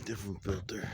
different filter.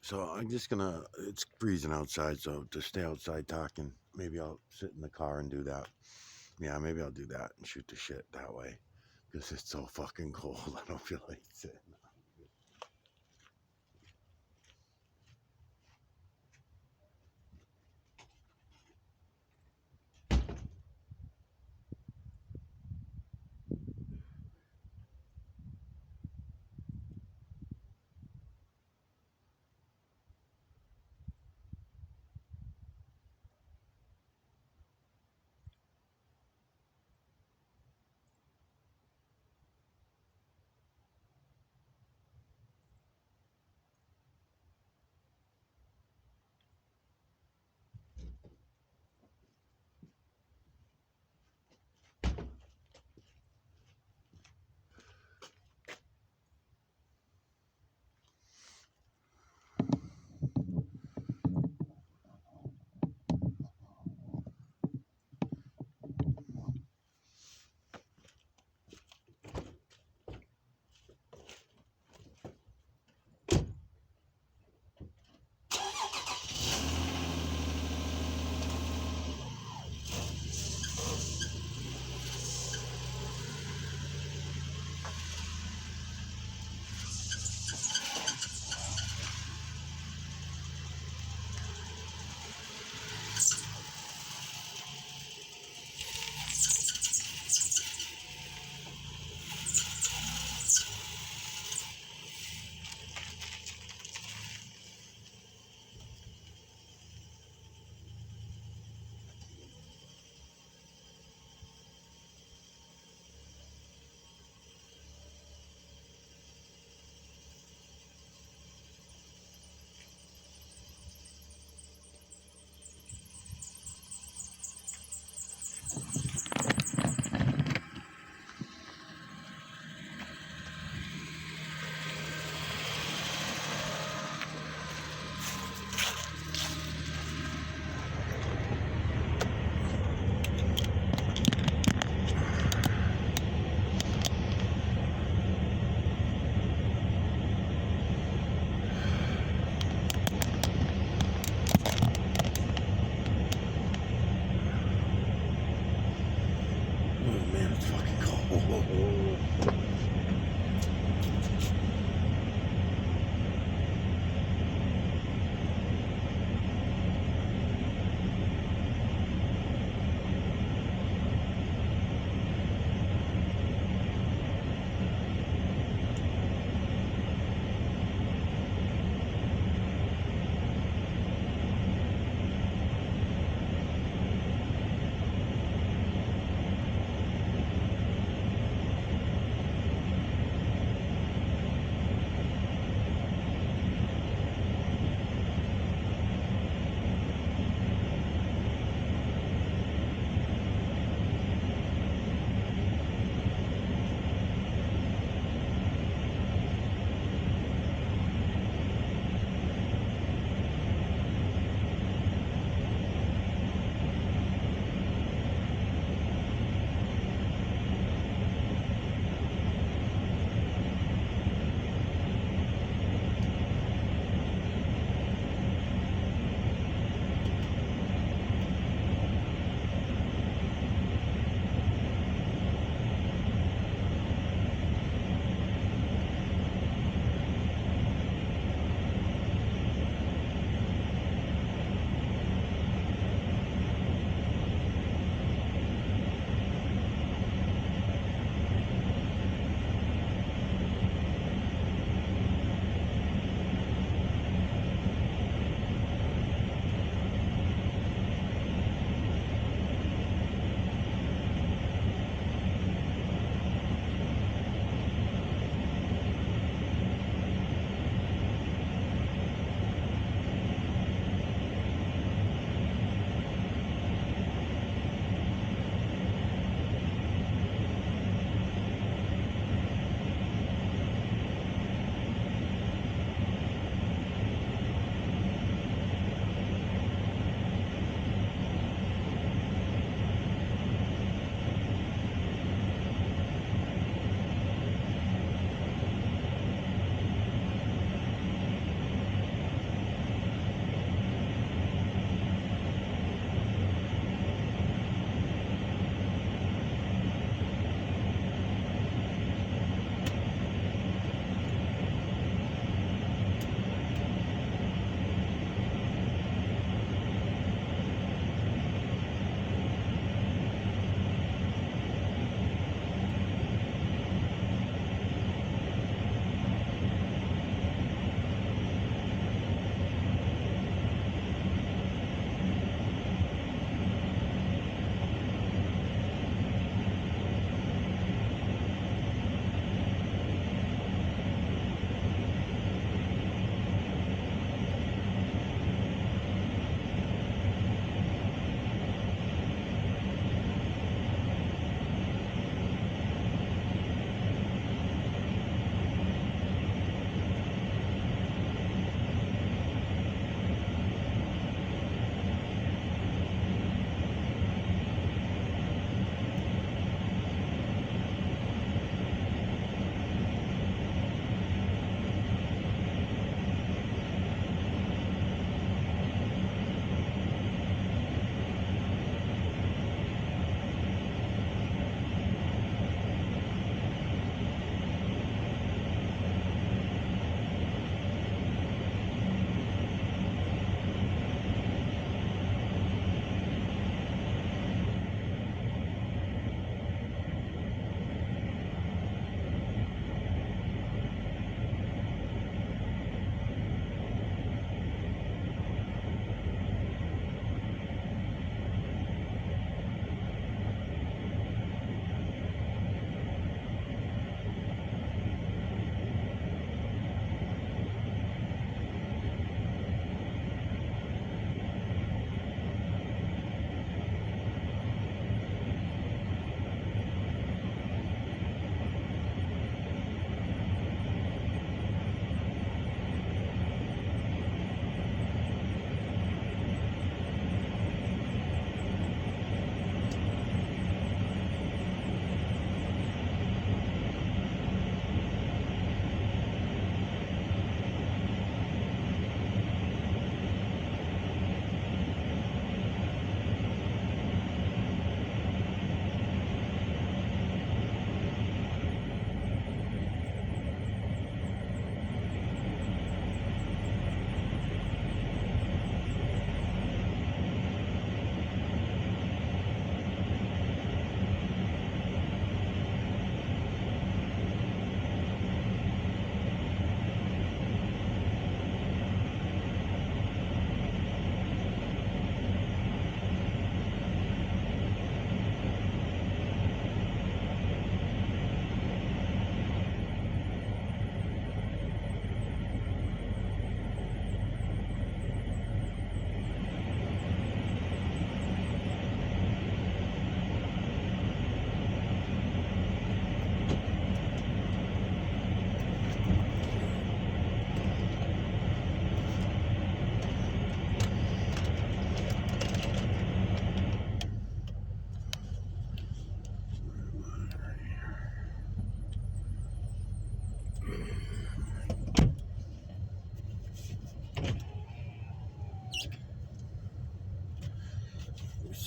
So I'm just gonna. It's freezing outside, so to stay outside talking, maybe I'll sit in the car and do that. Yeah, maybe I'll do that and shoot the shit that way, because it's so fucking cold. I don't feel like sitting.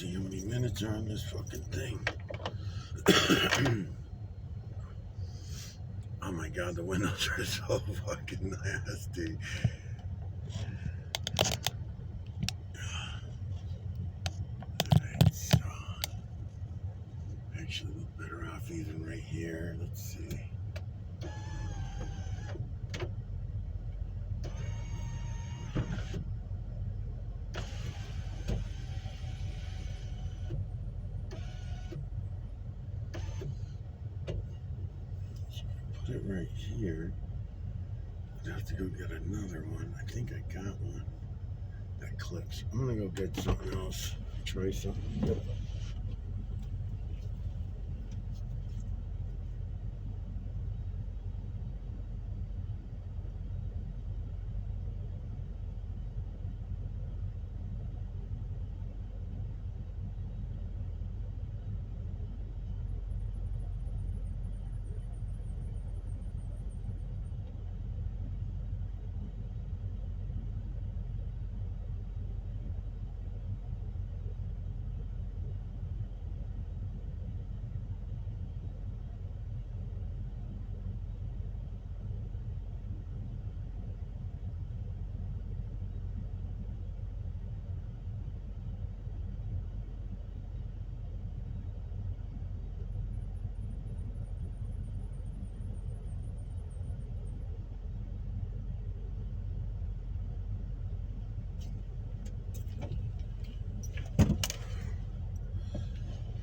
see how many minutes are on this fucking thing. Oh my god, the windows are so fucking nasty. Alright, so actually look better off even right here. Let's see. Put it right here. I'd have to go get another one. I think I got one that clips. I'm gonna go get something else. Try something.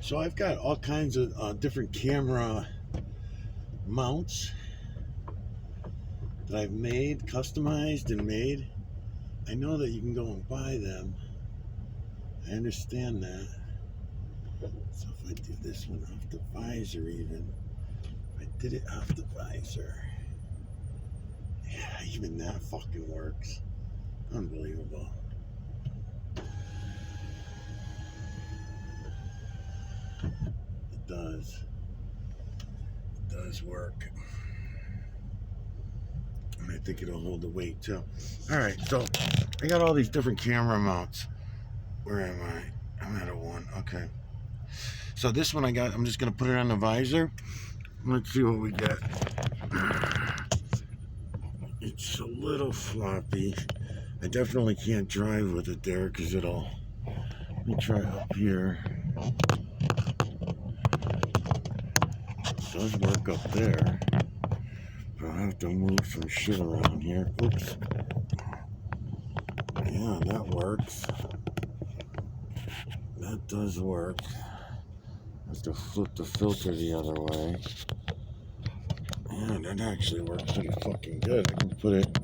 So I've got all kinds of different camera mounts that I've made, customized and made. I know that you can go and buy them. I understand that. So if I do this one off the visor even, if I did it off the visor, yeah, even that fucking works. Unbelievable. It does. It does work. And I think it'll hold the weight too. Alright, so I got all these different camera mounts. Where am I? I'm at a 1. Okay. So this one I got, I'm just going to put it on the visor. Let's see what we get. It's a little floppy. I definitely can't drive with it there because it'll... Let me try up here. It does work up there. But I'll have to move some shit around here. Oops. Yeah, that works. That does work. I have to flip the filter the other way. Yeah, that actually works pretty fucking good. I can put it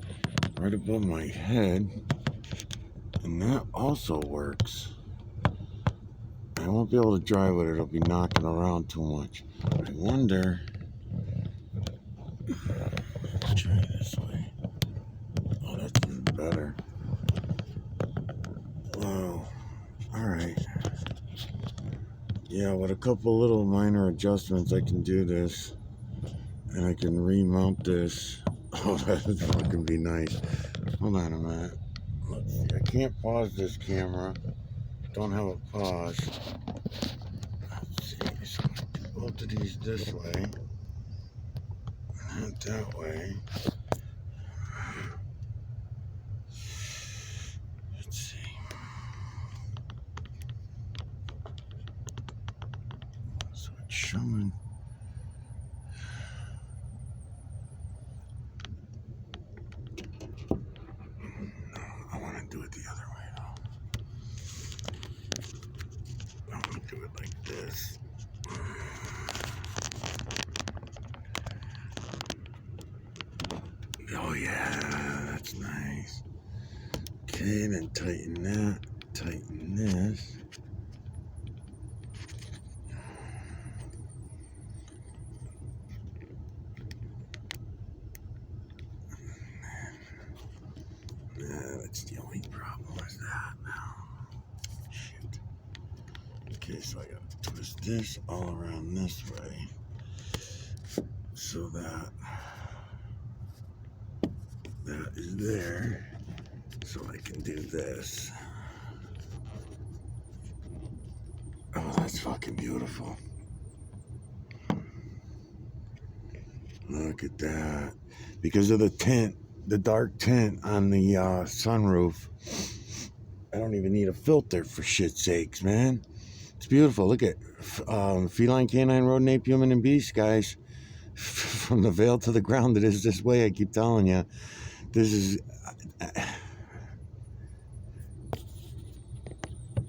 right above my head. And that also works. I won't be able to drive with it. It'll be knocking around too much. I wonder... Let's try this way. Oh, that's even better. Wow. Alright. Yeah, with a couple little minor adjustments, I can do this. And I can remount this. Oh, that would fucking be nice. Hold on a minute. Let's see. I can't pause this camera. Don't have a pause. Let's see. So both of these this way. Not that way. Let's see. So it's showing. No, I want to do it the other way though. I want to do it like this. Oh yeah, that's nice. Okay, then tighten that. Tighten this. That's the only problem with that now. Shit. Okay, so I gotta twist this all around this way so that that is there. So I can do this. that's fucking beautiful. Look at that. Because of the tint, the dark tint on the sunroof, I don't even need a filter for shit's sakes, man. It's beautiful. Look at feline, canine, rodent, ape, human, and beast, guys. From the veil to the ground, it is this way. I keep telling you. This is.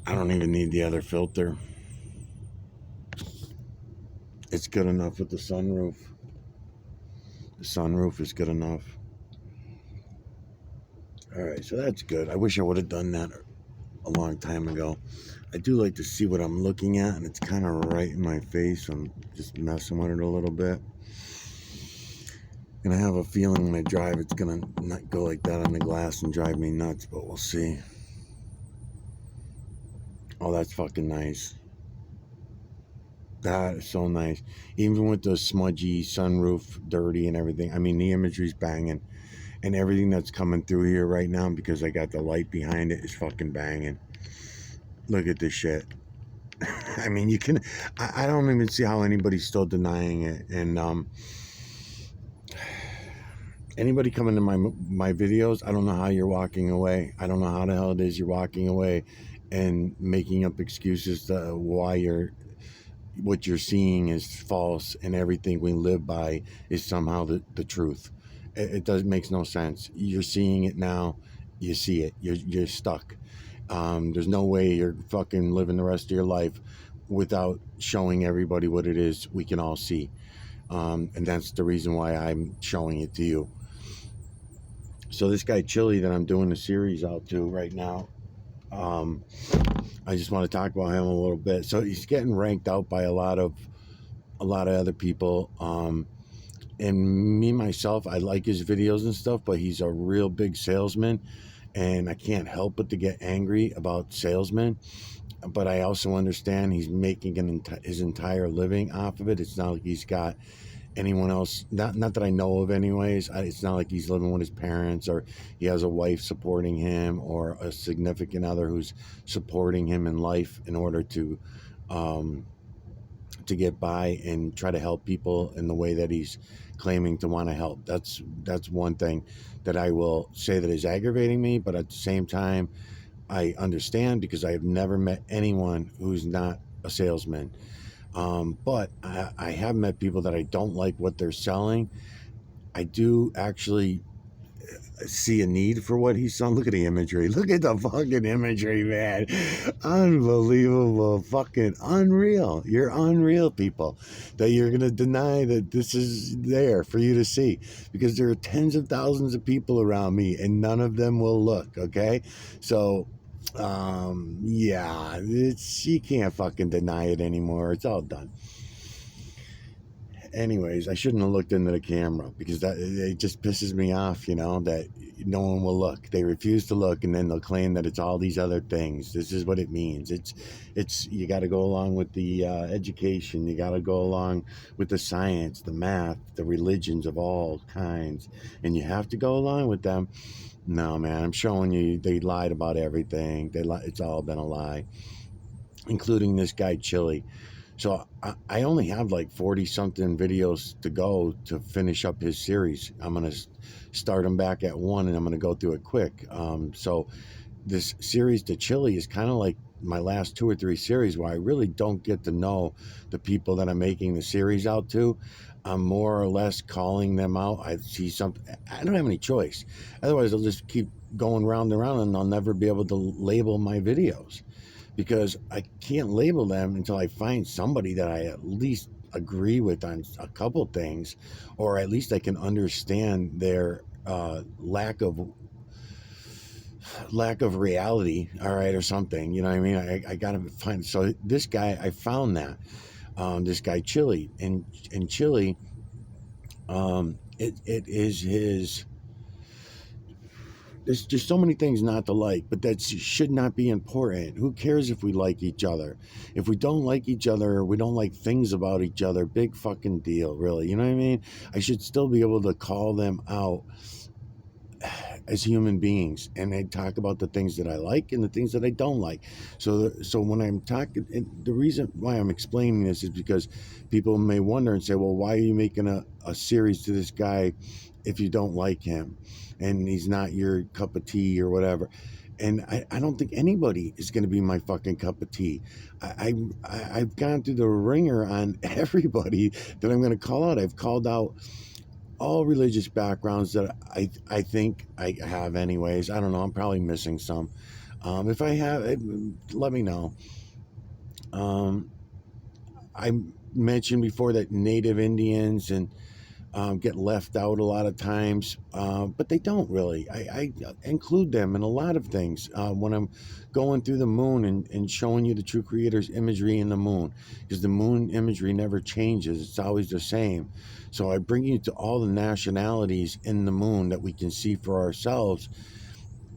I don't even need the other filter. It's good enough with the sunroof. The sunroof is good enough. Alright, so that's good. I wish I would have done that a long time ago. I do like to see what I'm looking at, and it's kind of right in my face. I'm just messing with it a little bit. And I have a feeling when I drive, it's going to not go like that on the glass and drive me nuts, but we'll see. Oh, that's fucking nice. That is so nice. Even with the smudgy sunroof, dirty and everything. I mean, the imagery's banging. And everything that's coming through here right now, because I got the light behind it, is fucking banging. Look at this shit. I mean, you can... I don't even see how anybody's still denying it. And, anybody coming to my videos, I don't know how you're walking away. I don't know how the hell it is you're walking away and making up excuses to why what you're seeing is false and everything we live by is somehow the truth. It makes no sense. You're seeing it now. You see it. You're stuck. There's no way you're fucking living the rest of your life without showing everybody what it is we can all see. And that's the reason why I'm showing it to you. So this guy Chili that I'm doing the series out to right now, I just want to talk about him a little bit. So he's getting ranked out by a lot of other people. And me myself, I like his videos and stuff, but he's a real big salesman, and I can't help but to get angry about salesmen. But I also understand he's making his entire living off of it. It's not like he's got anyone else, not that I know of anyways. It's not like he's living with his parents, or he has a wife supporting him, or a significant other who's supporting him in life in order to get by and try to help people in the way that he's claiming to want to help. That's one thing that I will say that is aggravating me, but at the same time, I understand, because I have never met anyone who's not a salesman. But I have met people that I don't like what they're selling. I do actually see a need for what he's selling. Look at the imagery. Look at the fucking imagery, man. Unbelievable. Fucking unreal. You're unreal, people, that you're going to deny that this is there for you to see, because there are tens of thousands of people around me and none of them will look. Okay. So, yeah, you can't fucking deny it anymore. It's all done. Anyways, I shouldn't have looked into the camera, because it just pisses me off, that no one will look. They refuse to look, and then they'll claim that it's all these other things. This is what it means. It's you got to go along with the education. You got to go along with the science, the math, the religions of all kinds, and you have to go along with them. No, man, I'm showing you they lied about everything. It's all been a lie, including this guy Chili. So I only have like 40-something videos to go to finish up his series. I'm going to start him back at 1, and I'm going to go through it quick. So this series to Chili is kind of like my last 2 or 3 series, where I really don't get to know the people that I'm making the series out to. I'm more or less calling them out. I see something. I don't have any choice. Otherwise, I'll just keep going round and round, and I'll never be able to label my videos, because I can't label them until I find somebody that I at least agree with on a couple things, or at least I can understand their lack of reality, all right, or something. You know what I mean? I gotta find. So this guy, I found that this guy Chili, and Chili, it is his. There's just so many things not to like, but that should not be important. Who cares if we like each other? If we don't like each other, or we don't like things about each other, big fucking deal, really. You know what I mean? I should still be able to call them out as human beings, and I talk about the things that I like and the things that I don't like. So when I'm talking, and the reason why I'm explaining this is because people may wonder and say, well, why are you making a series to this guy if you don't like him and he's not your cup of tea or whatever? And I don't think anybody is going to be my fucking cup of tea. I've gone through the ringer on everybody that I'm going to call out. I've called out all religious backgrounds that I think I have anyways. I don't know. I'm probably missing some. If I have, let me know. I mentioned before that Native Indians and get left out a lot of times, but they don't really. I include them in a lot of things when I'm going through the moon and showing you the true creator's imagery in the moon, because the moon imagery never changes. It's always the same. So I bring you to all the nationalities in the moon that we can see for ourselves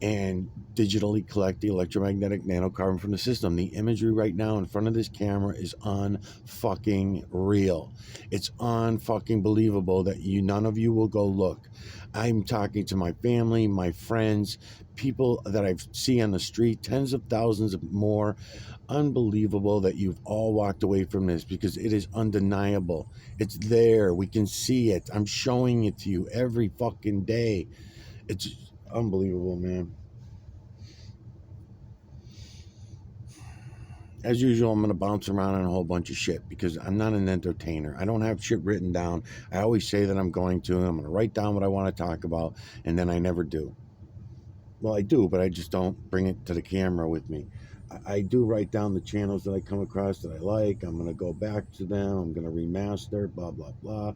and digitally collect the electromagnetic nanocarbon from the system. The imagery right now in front of this camera is unfucking real. It's unfucking believable that none of you will go look. I'm talking to my family, my friends, people that I see on the street, tens of thousands of more. Unbelievable that you've all walked away from this, because it is undeniable. It's there. We can see it. I'm showing it to you every fucking day. It's unbelievable, man. As usual, I'm going to bounce around on a whole bunch of shit because I'm not an entertainer. I don't have shit written down. I always say that I'm going to. I'm going to write down what I want to talk about, and then I never do. Well, I do, but I just don't bring it to the camera with me. I do write down the channels that I come across that I like. I'm going to go back to them. I'm going to remaster, blah, blah, blah.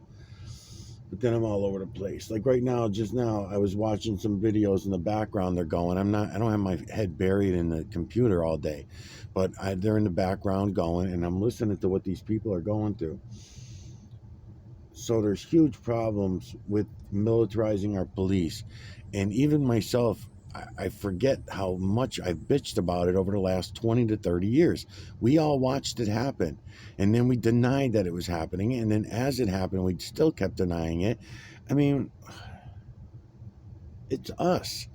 But then I'm all over the place. Like right now, just now, I was watching some videos in the background. They're going. I don't have my head buried in the computer all day, but they're in the background going, and I'm listening to what these people are going through. So there's huge problems with militarizing our police. And even myself, I forget how much I've bitched about it over the last 20 to 30 years. We all watched it happen, and then we denied that it was happening, and then as it happened, we still kept denying it. I mean, it's us.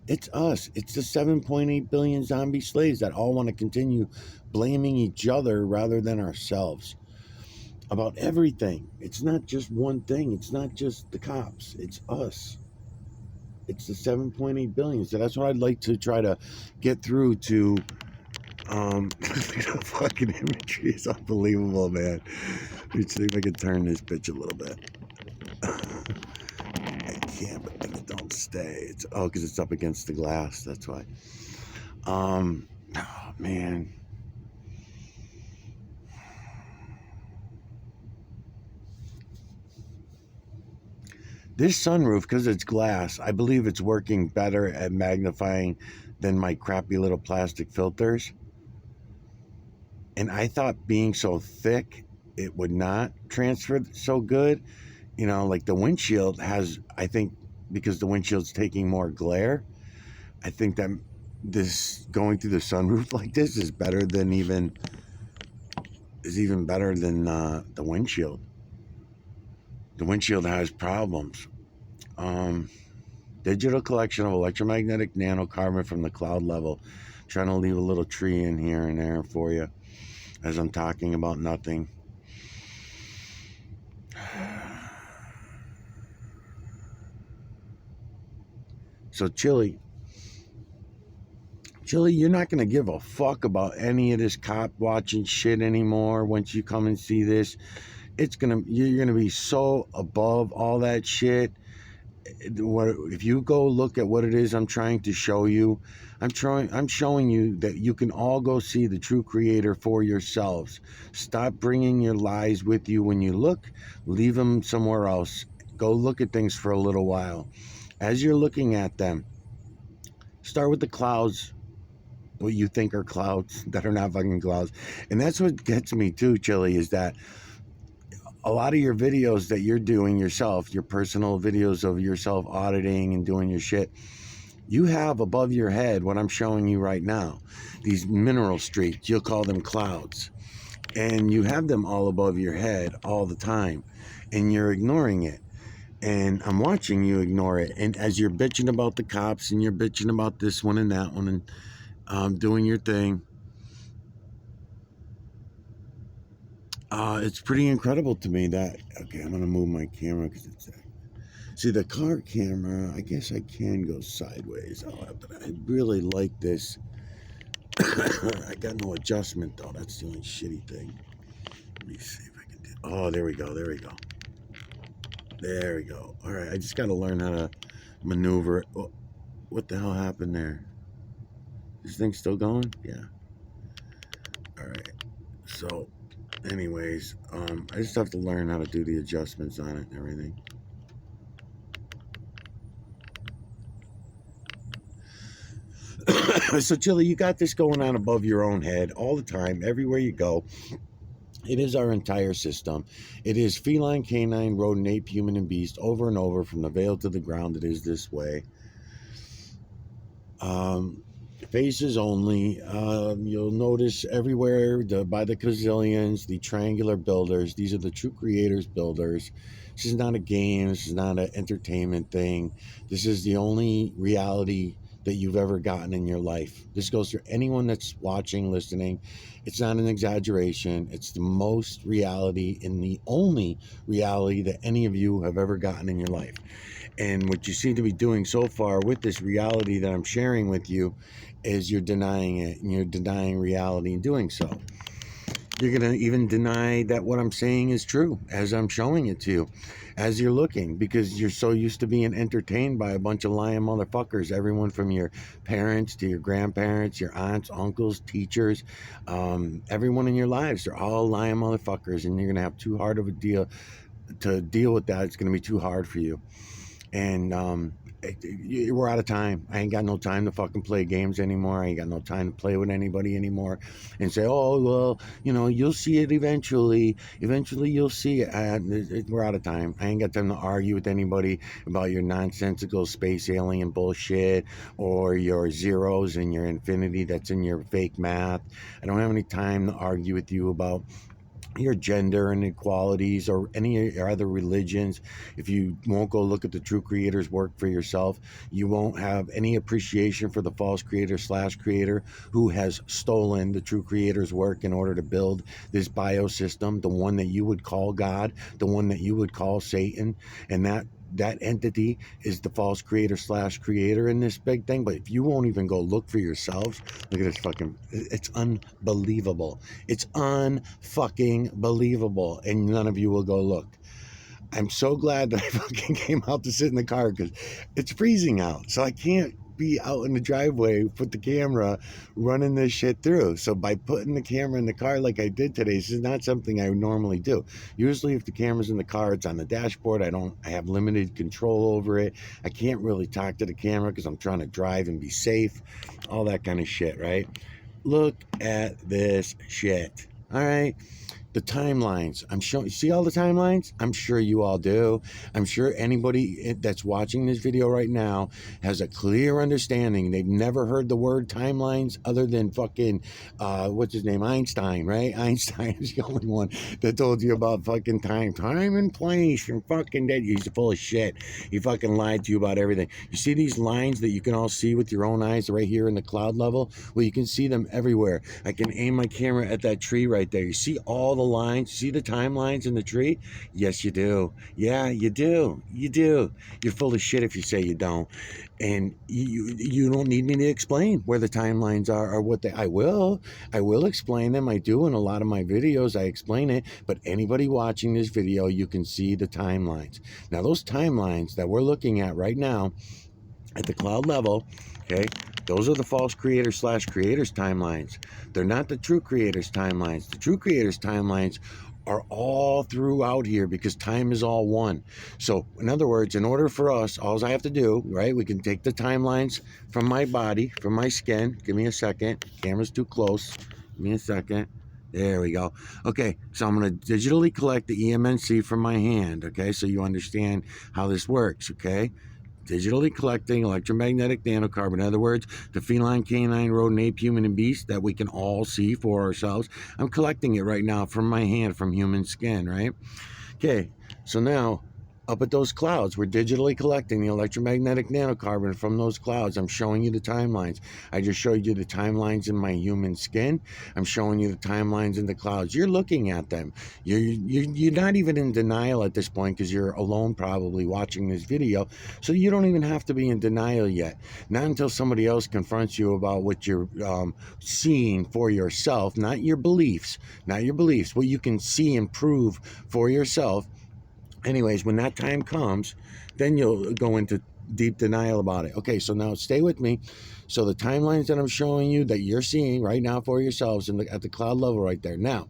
It's us. It's the 7.8 billion zombie slaves that all want to continue blaming each other rather than ourselves about everything. It's not just one thing. It's not just the cops. It's us. It's the 7.8 billion. So that's what I'd like to try to get through to. The fucking imagery is unbelievable, man. Let's see if I can turn this bitch a little bit. I can't, but then it don't stay. It's because it's up against the glass. That's why. Oh man. This sunroof, because it's glass, I believe it's working better at magnifying than my crappy little plastic filters. And I thought being so thick, it would not transfer so good. You know, like the windshield has, I think, because the windshield's taking more glare, I think that this going through the sunroof like this is better than even better than the windshield. The windshield has problems. Digital collection of electromagnetic nanocarbon from the cloud level. I'm trying to leave a little tree in here and there for you as I'm talking about nothing. So Chili, you're not going to give a fuck about any of this cop watching shit anymore once you come and see this. You're gonna be so above all that shit. If you go look at what it is I'm trying to show you, I'm showing you that you can all go see the true creator for yourselves. Stop bringing your lies with you when you look. Leave them somewhere else. Go look at things for a little while. As you're looking at them, start with the clouds, what you think are clouds that are not fucking clouds. And that's what gets me too, Chili, is that a lot of your videos that you're doing yourself, your personal videos of yourself auditing and doing your shit, you have above your head what I'm showing you right now. These mineral streaks, you'll call them clouds. And you have them all above your head all the time. And you're ignoring it. And I'm watching you ignore it. And as you're bitching about the cops and you're bitching about this one and that one and doing your thing, it's pretty incredible to me that, okay, I'm going to move my camera because it's, see the car camera, I guess I can go sideways. But I really like this. I got no adjustment though. That's the only shitty thing. Let me see if I can do, oh, there we go. There we go. There we go. All right. I just got to learn how to maneuver it. Oh, what the hell happened there? This thing still going? Yeah. All right. So, anyways, I just have to learn how to do the adjustments on it and everything. So, Chili, you got this going on above your own head all the time, everywhere you go. It is our entire system. It is feline, canine, rodent, ape, human, and beast over and over from the veil to the ground. It is this way. Faces only. You'll notice everywhere by the gazillions, the triangular builders. These are the true creators builders. This is not a game. This is not an entertainment thing. This is the only reality that you've ever gotten in your life. This goes for anyone that's watching, listening. It's not an exaggeration. It's the most reality and the only reality that any of you have ever gotten in your life. And what you seem to be doing so far with this reality that I'm sharing with you is you're denying it, and you're denying reality in doing so. You're going to even deny that what I'm saying is true as I'm showing it to you, as you're looking, because you're so used to being entertained by a bunch of lying motherfuckers, everyone from your parents to your grandparents, your aunts, uncles, teachers, everyone in your lives. They're all lying motherfuckers, and you're going to have too hard of a deal to deal with that. It's going to be too hard for you. And we're out of time. I ain't got no time to fucking play games anymore. I ain't got no time to play with anybody anymore and say, oh, well, you'll see it eventually. Eventually you'll see it. We're out of time. I ain't got time to argue with anybody about your nonsensical space alien bullshit or your zeros and your infinity that's in your fake math. I don't have any time to argue with you about your gender inequalities or any other religions. If you won't go look at the true creator's work for yourself, you won't have any appreciation for the false creator / creator who has stolen the true creator's work in order to build this biosystem, the one that you would call God, the one that you would call Satan. And that entity is the false creator / creator in this big thing. But if you won't even go look for yourselves, look at this fucking, it's unbelievable. It's unfucking believable. And none of you will go look. I'm so glad that I fucking came out to sit in the car because it's freezing out. So I can't be out in the driveway, put the camera, running this shit through. So by putting the camera in the car like I did today, this is not something I would normally do. Usually if the camera's in the car, it's on the dashboard. I have limited control over it. I can't really talk to the camera because I'm trying to drive and be safe, all that kind of shit, right? Look at this shit. All right. The timelines. I'm showing, see all the timelines? I'm sure you all do. I'm sure anybody that's watching this video right now has a clear understanding. They've never heard the word timelines other than fucking, what's his name? Einstein, right? Einstein is the only one that told you about fucking time and place and fucking that. He's full of shit. He fucking lied to you about everything. You see these lines that you can all see with your own eyes right here in the cloud level? Well, you can see them everywhere. I can aim my camera at that tree right there. You see all the lines, see the timelines in the tree? Yes, you do. Yeah, you do. You do. You're full of shit if you say you don't. And you don't need me to explain where the timelines are or what they. I will explain them. I do in a lot of my videos. I explain it. But anybody watching this video, you can see the timelines. Now, those timelines that we're looking at right now at the cloud level, okay, those are the false creator / creators timelines. They're not the true creators timelines. The true creators timelines are all throughout here because time is all one. So in other words, in order for us, all I have to do, right, we can take the timelines from my body, from my skin. Give me a second. Camera's too close. Give me a second. There we go. Okay, so I'm going to digitally collect the EMNC from my hand, okay, so you understand how this works, okay? Digitally collecting electromagnetic nanocarbon. In other words, the feline, canine, rodent, ape, human, and beast that we can all see for ourselves. I'm collecting it right now from my hand, from human skin, right? Okay, so now up at those clouds. We're digitally collecting the electromagnetic nanocarbon from those clouds. I'm showing you the timelines. I just showed you the timelines in my human skin. I'm showing you the timelines in the clouds. You're looking at them. You're not even in denial at this point because you're alone probably watching this video. So you don't even have to be in denial yet. Not until somebody else confronts you about what you're seeing for yourself, not your beliefs, what you can see and prove for yourself. Anyways, when that time comes, then you'll go into deep denial about it. Okay, so now stay with me. So the timelines that I'm showing you that you're seeing right now for yourselves at the cloud level right there. Now,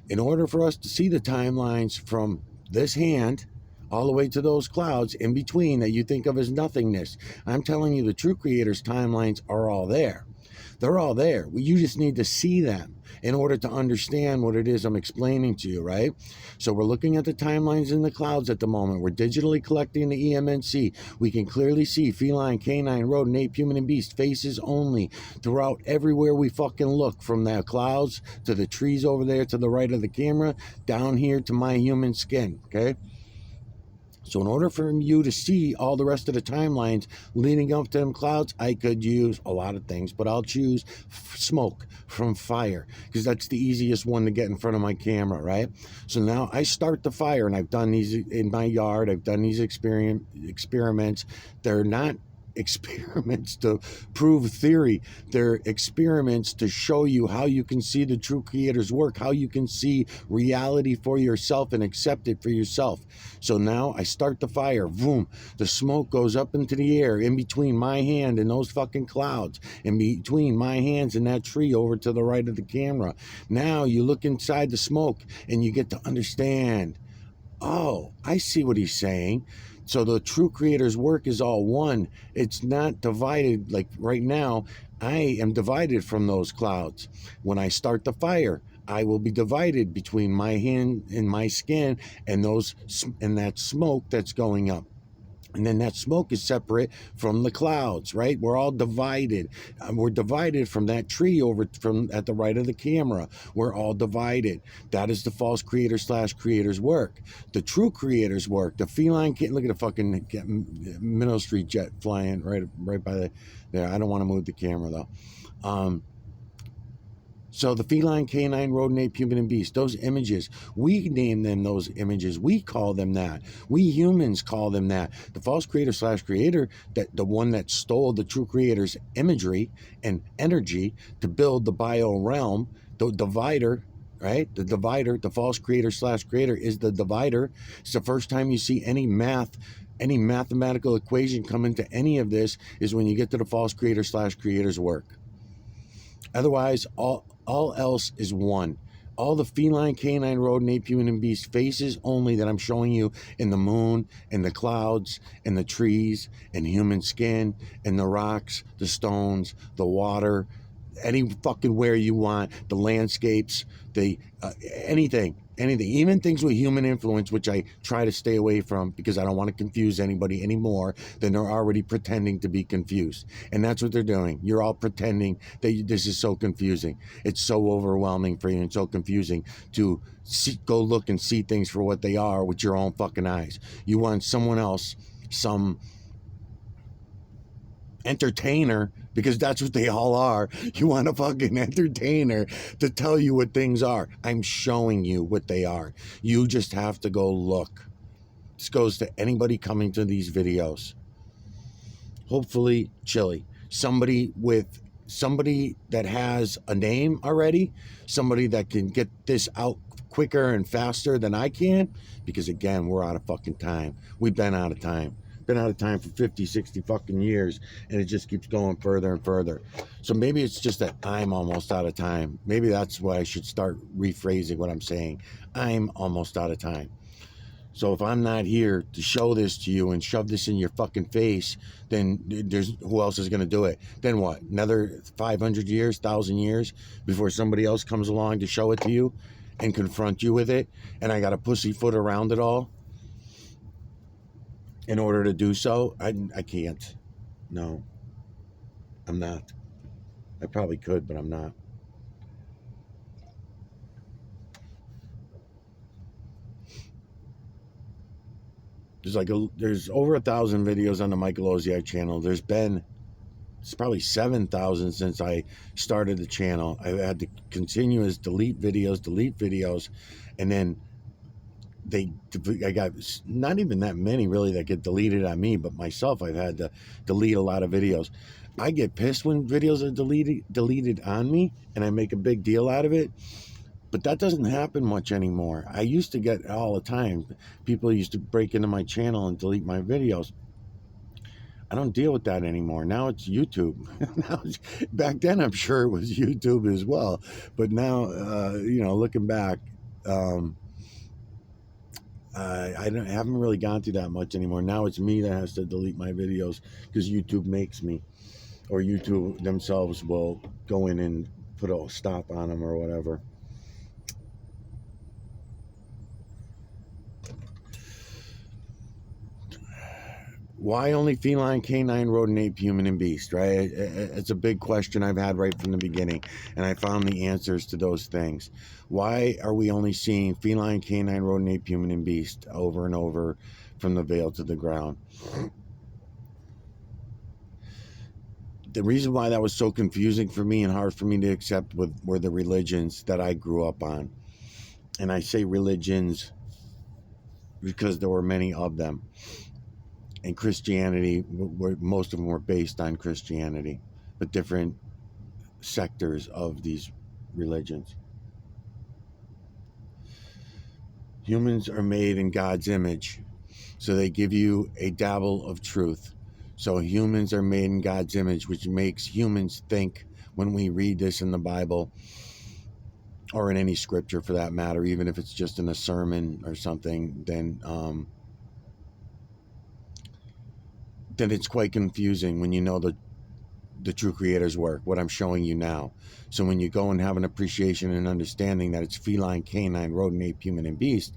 in order for us to see the timelines from this hand all the way to those clouds in between that you think of as nothingness, I'm telling you the true creator's timelines are all there. They're all there. You just need to see them in order to understand what it is I'm explaining to you, right? So we're looking at the timelines in the clouds at the moment. We're digitally collecting the EMNC. We can clearly see feline, canine, rodent, ape, human, and beast, faces only, throughout everywhere we fucking look, from the clouds to the trees over there to the right of the camera, down here to my human skin, okay? So in order for you to see all the rest of the timelines leading up to them clouds, I could use a lot of things, but I'll choose smoke from fire because that's the easiest one to get in front of my camera, right? So now I start the fire, and I've done these in my yard. I've done these experiments. They're not experiments to prove theory. They're experiments to show you how you can see the true creator's work, how you can see reality for yourself and accept it for yourself. So now I start the fire. Boom. The smoke goes up into the air in between my hand and those fucking clouds, in between my hands and that tree over to the right of the camera. Now you look inside the smoke and you get to understand, oh, I see what he's saying. So the true creator's work is all one. It's not divided. Like right now, I am divided from those clouds. When I start the fire, I will be divided between my hand and my skin and that smoke that's going up. And then that smoke is separate from the clouds, right? We're all divided. We're divided from that tree over from at the right of the camera. We're all divided. That is the false creator / creator's work. The true creator's work, the feline kid. Look at the fucking Minnow Street jet flying right by there. I don't want to move the camera though. So the feline, canine, rodent, ape, human, and beast, those images, we name them those images. We call them that. We humans call them that. The false creator / creator, that the one that stole the true creator's imagery and energy to build the bio realm, the divider, right? The divider, the false creator / creator is the divider. It's the first time you see any mathematical equation come into any of this is when you get to the false creator / creator's work. Otherwise, all else is one. All the feline, canine, rodent, ape, human, and beast faces only that I'm showing you in the moon, and the clouds, and the trees, and human skin, and the rocks, the stones, the water, any fucking where you want, the landscapes, the anything, even things with human influence, which I try to stay away from because I don't want to confuse anybody any more than they're already pretending to be confused. And that's what they're doing. You're all pretending that this is so confusing. It's so overwhelming for you and so confusing to go look and see things for what they are with your own fucking eyes. You want someone else, some entertainer, because that's what they all are. You want a fucking entertainer to tell you what things are. I'm showing you what they are. You just have to go look. This goes to anybody coming to these videos. Hopefully, chili. Somebody that has a name already, somebody that can get this out quicker and faster than I can, because again, we're out of fucking time. We've been out of time. Been out of time for 50, 60 fucking years, and it just keeps going further and further. So maybe it's just that I'm almost out of time. Maybe that's why I should start rephrasing what I'm saying. I'm almost out of time. So if I'm not here to show this to you and shove this in your fucking face, then there's who else is going to do it? Then what? Another 500 years, 1,000 years before somebody else comes along to show it to you and confront you with it, and I got to pussyfoot around it all in order to do so? I can't. No, I'm not. I probably could, but I'm not. There's over 1,000 videos on the Michael Oziak channel. It's probably 7,000 since I started the channel. I've had to continuous delete videos, and then I got not even that many really that get deleted on me, but myself, I've had to delete a lot of videos. I get pissed when videos are deleted on me, and I make a big deal out of it. But that doesn't happen much anymore. I used to get all the time. People used to break into my channel and delete my videos. I don't deal with that anymore. Now it's YouTube. Back then, I'm sure it was YouTube as well. But now, looking back, I haven't really gone through that much anymore. Now it's me that has to delete my videos because YouTube makes me, or YouTube themselves will go in and put a stop on them or whatever. Why only feline, canine, rodent, ape, human, and beast, right? It's a big question I've had right from the beginning, and I found the answers to those things. Why are we only seeing feline, canine, rodent, ape, human, and beast over and over from the veil to the ground? The reason why that was so confusing for me and hard for me to accept were the religions that I grew up on. And I say religions because there were many of them. And Christianity, most of them were based on Christianity, but different sectors of these religions. Humans are made in God's image, so they give you a dabble of truth. So humans are made in God's image, which makes humans think when we read this in the Bible, or in any scripture for that matter, even if it's just in a sermon or something, then it's quite confusing when you know the true creator's work, what I'm showing you now. So when you go and have an appreciation and understanding that it's feline, canine, rodent, ape, human, and beast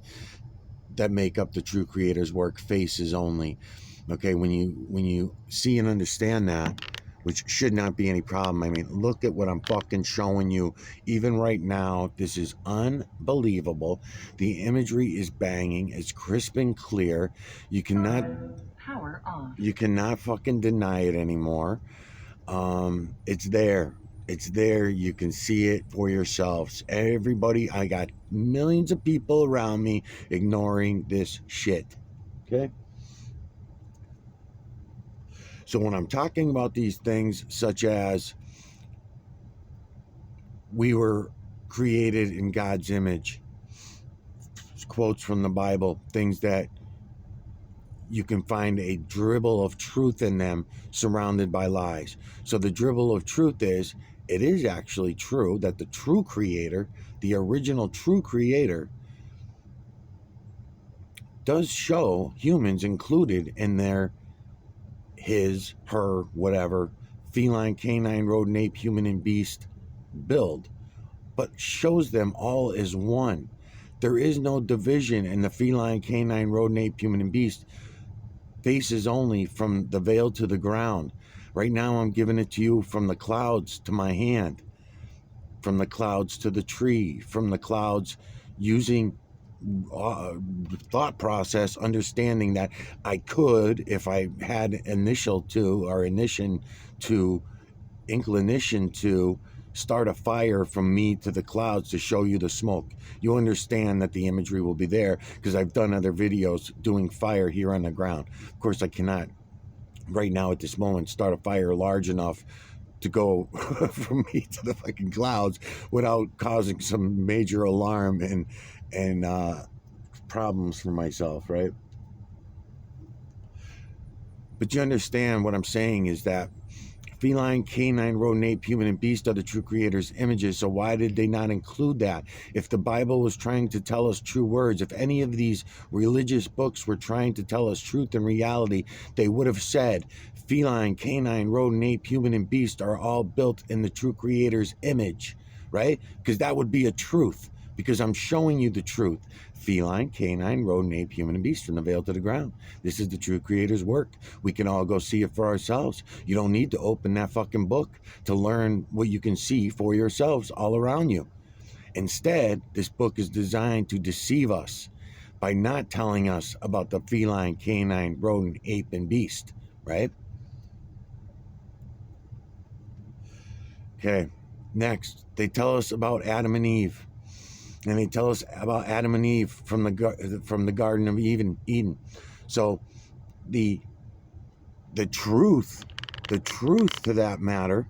that make up the true creator's work, faces only. Okay, when you see and understand that, which should not be any problem. I mean, look at what I'm fucking showing you. Even right now, this is unbelievable. The imagery is banging. It's crisp and clear. You cannot power off. You cannot fucking deny it anymore. It's there. It's there. You can see it for yourselves. Everybody, I got millions of people around me ignoring this shit. Okay? So when I'm talking about these things, such as we were created in God's image, quotes from the Bible, things that you can find a dribble of truth in them surrounded by lies. So the dribble of truth is, it is actually true that the true creator, the original true creator, does show humans included in their, his, her, whatever, feline, canine, rodent, ape, human, and beast build, but shows them all as one. There is no division in the feline, canine, rodent, ape, human, and beast. Faces only from the veil to the ground. Right now I'm giving it to you from the clouds to my hand, from the clouds to the tree, from the clouds, using thought process, understanding that I could, if I had inclination to start a fire from me to the clouds to show you the smoke. You understand that the imagery will be there because I've done other videos doing fire here on the ground. Of course, I cannot right now at this moment start a fire large enough to go from me to the fucking clouds without causing some major alarm and problems for myself, right? But you understand what I'm saying is that feline, canine, rodent, ape, human, and beast are the true creator's images. So why did they not include that? If the Bible was trying to tell us true words, if any of these religious books were trying to tell us truth and reality, they would have said feline, canine, rodent, ape, human, and beast are all built in the true creator's image, right? Because that would be a truth, because I'm showing you the truth. Feline, canine, rodent, ape, human, and beast from the veil to the ground. This is the true creator's work. We can all go see it for ourselves. You don't need to open that fucking book to learn what you can see for yourselves all around you. Instead, this book is designed to deceive us by not telling us about the feline, canine, rodent, ape, and beast, right? Okay, next, they tell us about Adam and Eve. And they tell us about Adam and Eve from the Garden of Eden. So the truth to that matter,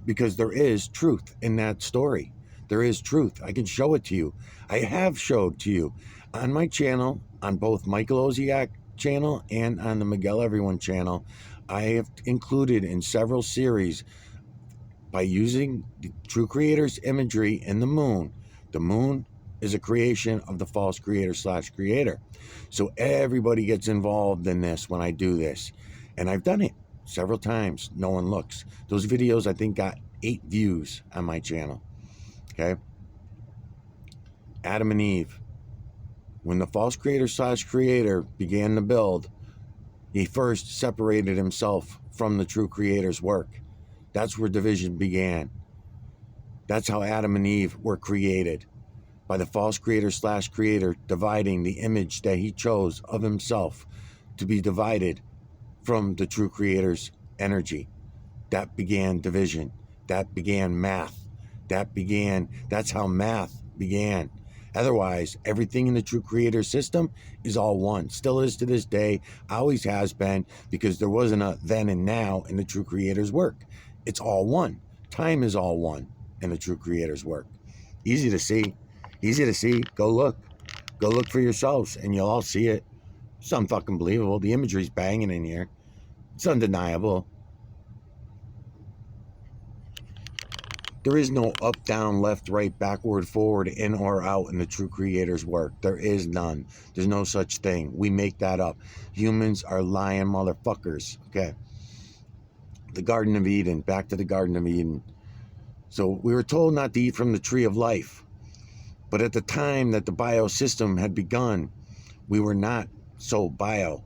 because there is truth in that story. There is truth. I can show it to you. I have showed to you on my channel, on both Michael Oziak channel and on the Miguel Everyone channel. I have included in several series by using the true creator's imagery in the moon. The moon is a creation of the false creator/creator. So everybody gets involved in this when I do this. And I've done it several times. No one looks. Those videos, I think, got 8 views on my channel. Okay? Adam and Eve. When the false creator/creator began to build, he first separated himself from the true creator's work. That's where division began. That's how Adam and Eve were created, by the false creator/creator dividing the image that he chose of himself to be divided from the true creator's energy. That began division. That began math. That's how math began. Otherwise, everything in the true creator system is all one. Still is to this day, always has been, because there wasn't a then and now in the true creator's work. It's all one. Time is all one in the true creator's work. Easy to see. Easy to see. Go look. Go look for yourselves and you'll all see it. It's unfucking believable. The imagery's banging in here. It's undeniable. There is no up, down, left, right, backward, forward, in or out in the true creator's work. There is none. There's no such thing. We make that up. Humans are lying motherfuckers. Okay. The Garden of Eden. Back to the Garden of Eden. So we were told not to eat from the tree of life. But at the time that the biosystem had begun, we were not so bio.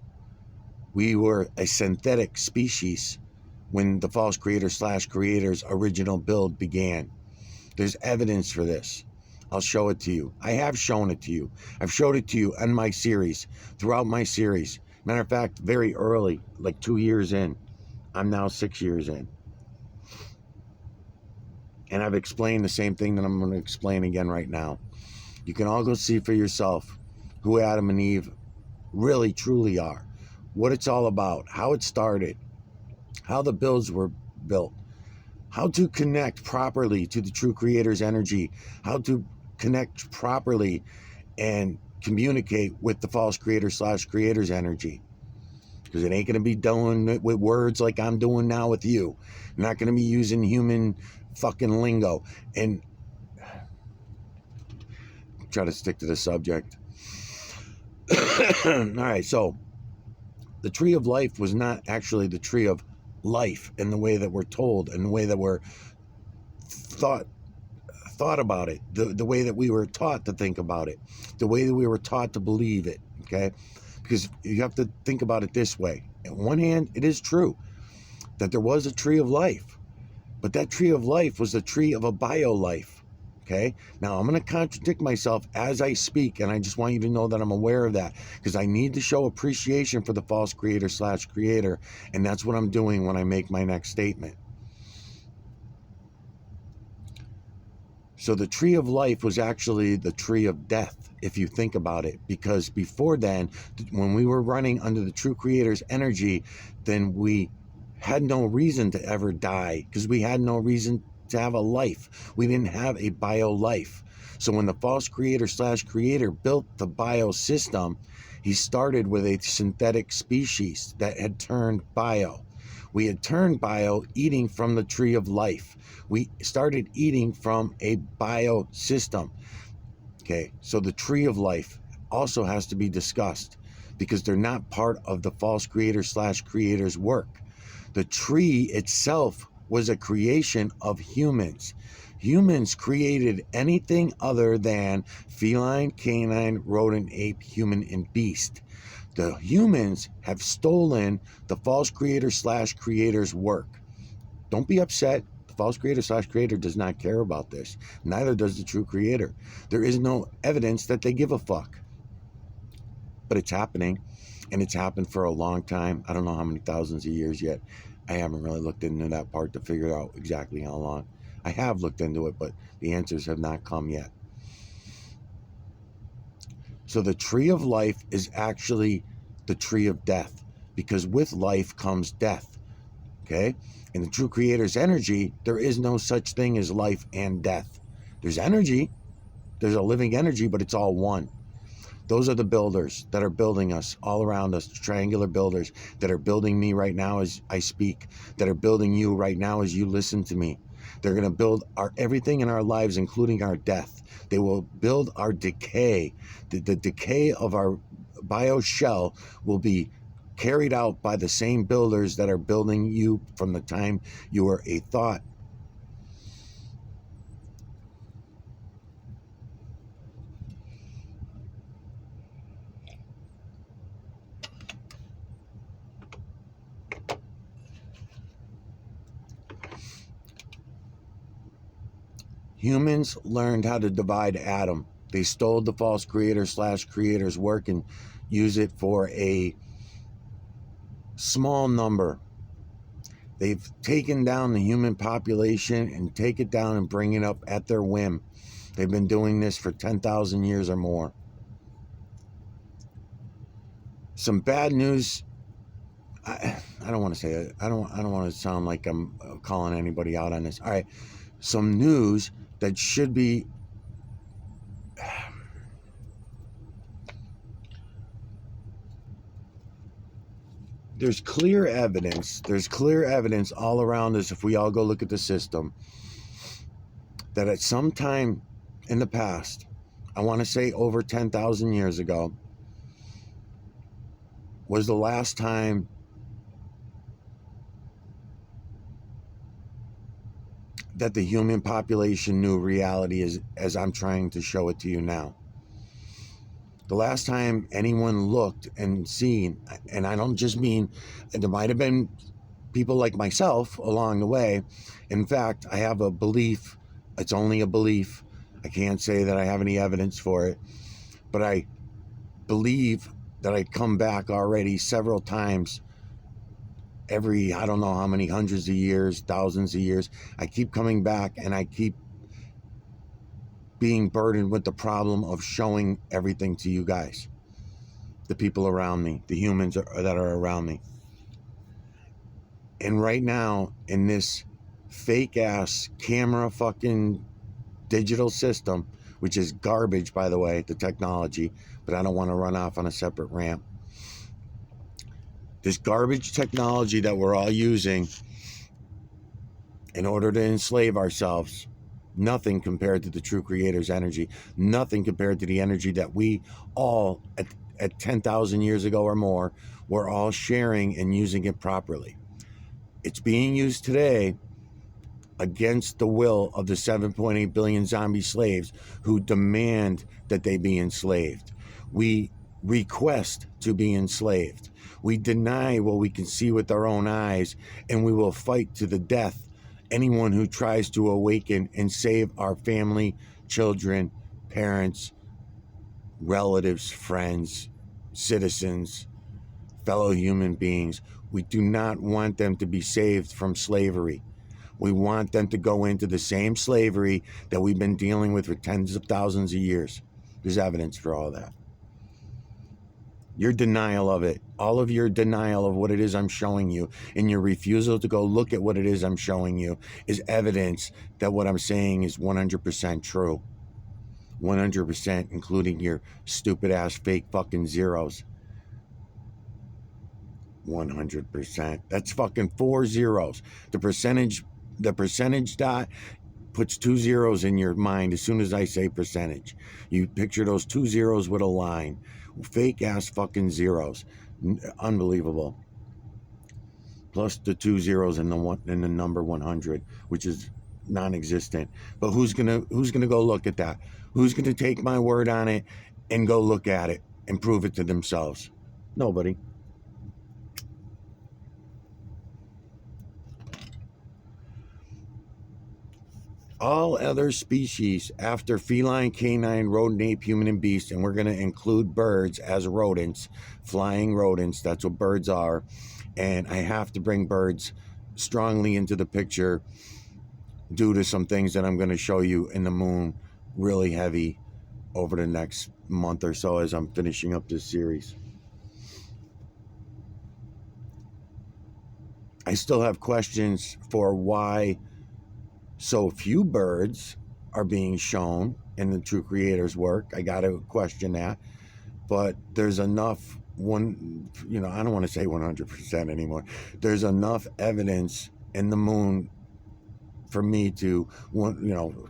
We were a synthetic species when the false creator/creator's original build began. There's evidence for this. I'll show it to you. I have shown it to you. I've showed it to you in my series, throughout my series. Matter of fact, very early, like 2 years in. I'm now 6 years in. And I've explained the same thing that I'm going to explain again right now. You can all go see for yourself who Adam and Eve really, truly are. What it's all about. How it started. How the builds were built. How to connect properly to the true creator's energy. How to connect properly and communicate with the false creator/creator's energy. Because it ain't going to be doing it with words like I'm doing now with you. You're not going to be using human fucking lingo. And try to stick to the subject. All right, so the tree of life was not actually the tree of life in the way that we're told, and the way that we're thought about it, the way that we were taught to think about it, the way that we were taught to believe it. Okay, because you have to think about it this way. On one hand, it is true that there was a tree of life, but that tree of life was the tree of a bio life. Okay, now I'm going to contradict myself as I speak, and I just want you to know that I'm aware of that, because I need to show appreciation for the false creator/creator, and that's what I'm doing when I make my next statement. So the tree of life was actually the tree of death, if you think about it, because before then, when we were running under the true creator's energy, then we had no reason to ever die, because we had no reason to have a life. We didn't have a bio life. So when the false creator/creator built the biosystem, he started with a synthetic species that had turned bio. We had turned bio eating from the tree of life. We started eating from a biosystem. Okay, so the tree of life also has to be discussed, because they're not part of the false creator/creator's work. The tree itself was a creation of humans. Humans created anything other than feline, canine, rodent, ape, human, and beast. The humans have stolen the false creator/creator's work. Don't be upset. The false creator/creator does not care about this. Neither does the true creator. There is no evidence that they give a fuck. but it's happening, and it's happened for a long time. I don't know how many thousands of years yet. I haven't really looked into that part to figure out exactly how long. I have looked into it, but the answers have not come yet. So the tree of life is actually the tree of death, because with life comes death. Okay? In the true creator's energy, there is no such thing as life and death. There's energy, there's a living energy, but it's all one. Those are the builders that are building us all around us, triangular builders that are building me right now as I speak, that are building you right now as you listen to me. They're going to build our everything in our lives, including our death. They will build our decay. The decay of our bio shell will be carried out by the same builders that are building you from the time you were a thought. Humans learned how to divide atom. They stole the false creator / creator's work and use it for a small number. They've taken down the human population and take it down and bring it up at their whim. They've been doing this for 10,000 years or more. Some bad news. I don't want to say it. I don't want to sound like I'm calling anybody out on this. All right. Some news that should be there's clear evidence all around us, if we all go look at the system, that at some time in the past, I want to say over 10,000 years ago, was the last time that the human population knew reality as I'm trying to show it to you now. The last time anyone looked and seen, and I don't just mean, there might have been people like myself along the way. In fact, I have a belief. It's only a belief. I can't say that I have any evidence for it, but I believe that I come back already several times every, I don't know how many hundreds of years, thousands of years. I keep coming back, and I keep being burdened with the problem of showing everything to you guys, the people around me, the humans that are around me. And right now, in this fake ass camera fucking digital system, which is garbage, by the way, the technology, but I don't want to run off on a separate rant. This garbage technology that we're all using in order to enslave ourselves, nothing compared to the true creator's energy, nothing compared to the energy that we all at 10,000 years ago or more were all sharing and using it properly. It's being used today against the will of the 7.8 billion zombie slaves who demand that they be enslaved. We request to be enslaved. We deny what we can see with our own eyes, and we will fight to the death anyone who tries to awaken and save our family, children, parents, relatives, friends, citizens, fellow human beings. We do not want them to be saved from slavery. We want them to go into the same slavery that we've been dealing with for tens of thousands of years. There's evidence for all that. Your denial of it, all of your denial of what it is I'm showing you, and your refusal to go look at what it is I'm showing you, is evidence that what I'm saying is 100% true. 100%, including your stupid ass fake fucking zeros. 100%. That's fucking 4 zeros. The percentage dot puts 2 zeros in your mind as soon as I say percentage. You picture those 2 zeros with a line. Fake ass fucking zeros. Unbelievable. Plus the 2 zeros in the number 100, which is non-existent. But who's gonna go look at that? Who's gonna take my word on it and go look at it and prove it to themselves? Nobody. all other species after feline, canine, rodent, ape, human, and beast, and we're going to include birds as rodents, flying rodents. That's what birds are. And I have to bring birds strongly into the picture due to some things that I'm going to show you in the moon really heavy over the next month or so as I'm finishing up this series. I still have questions for why so few birds are being shown in the True Creator's work. I got to question that. But there's enough, I don't want to say 100% anymore. There's enough evidence in the moon for me to,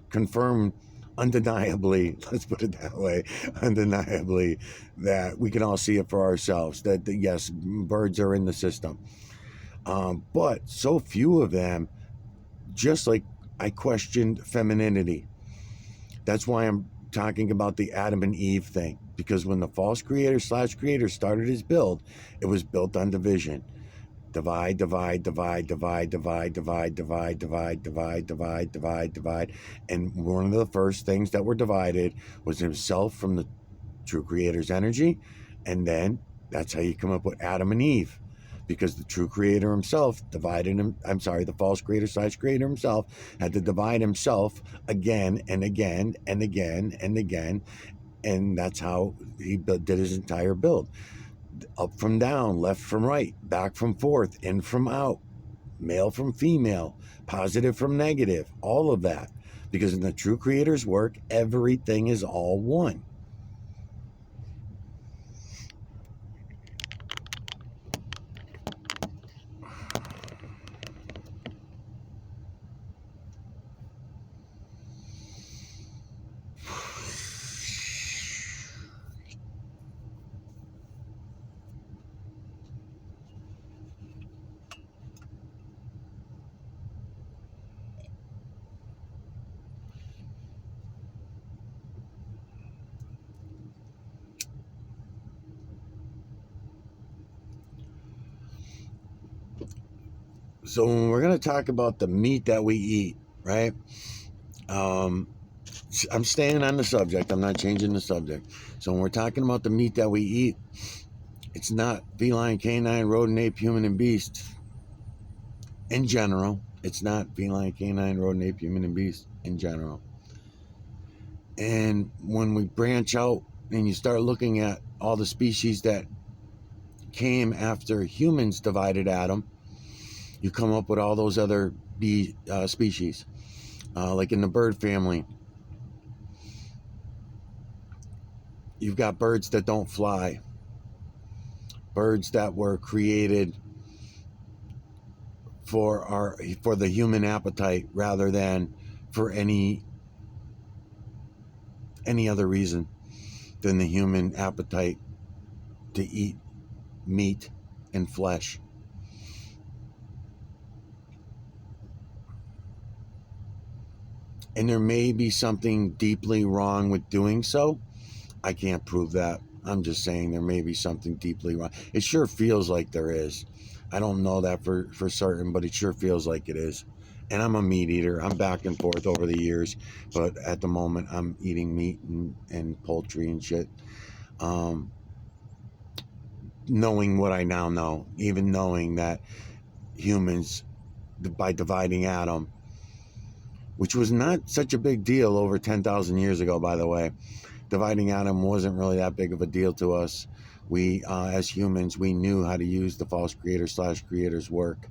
confirm undeniably, let's put it that way, undeniably, that we can all see it for ourselves, that yes, birds are in the system. But so few of them, just like I questioned femininity. That's why I'm talking about the Adam and Eve thing, because when the false creator/creator started his build, it was built on division. Divide, divide, divide, divide, divide, divide, divide, divide, divide, divide, divide, divide. And one of the first things that were divided was himself from the true creator's energy. And then that's how you come up with Adam and Eve. Because the true creator himself the false creator/creator himself had to divide himself again and again and again and again. And that's how he did his entire build. Up from down, left from right, back from forth, in from out, male from female, positive from negative, all of that. Because in the true creator's work, everything is all one. So when we're going to talk about the meat that we eat, right? I'm staying on the subject. I'm not changing the subject. So when we're talking about the meat that we eat, it's not feline, canine, rodent, ape, human, and beast. In general, it's not feline, canine, rodent, ape, human, and beast in general. And when we branch out and you start looking at all the species that came after humans divided Adam, you come up with all those other species. Like in the bird family, you've got birds that don't fly, birds that were created for the human appetite rather than for any other reason than the human appetite to eat meat and flesh. And there may be something deeply wrong with doing so. I can't prove that. I'm just saying there may be something deeply wrong. It sure feels like there is. I don't know that for certain, but it sure feels like it is. And I'm a meat eater. I'm back and forth over the years, but at the moment I'm eating meat and poultry and shit. Knowing what I now know, even knowing that humans, by dividing Adam, which was not such a big deal over 10,000 years ago, by the way. Dividing Adam wasn't really that big of a deal to us. We, as humans, we knew how to use the false creator/creator's work.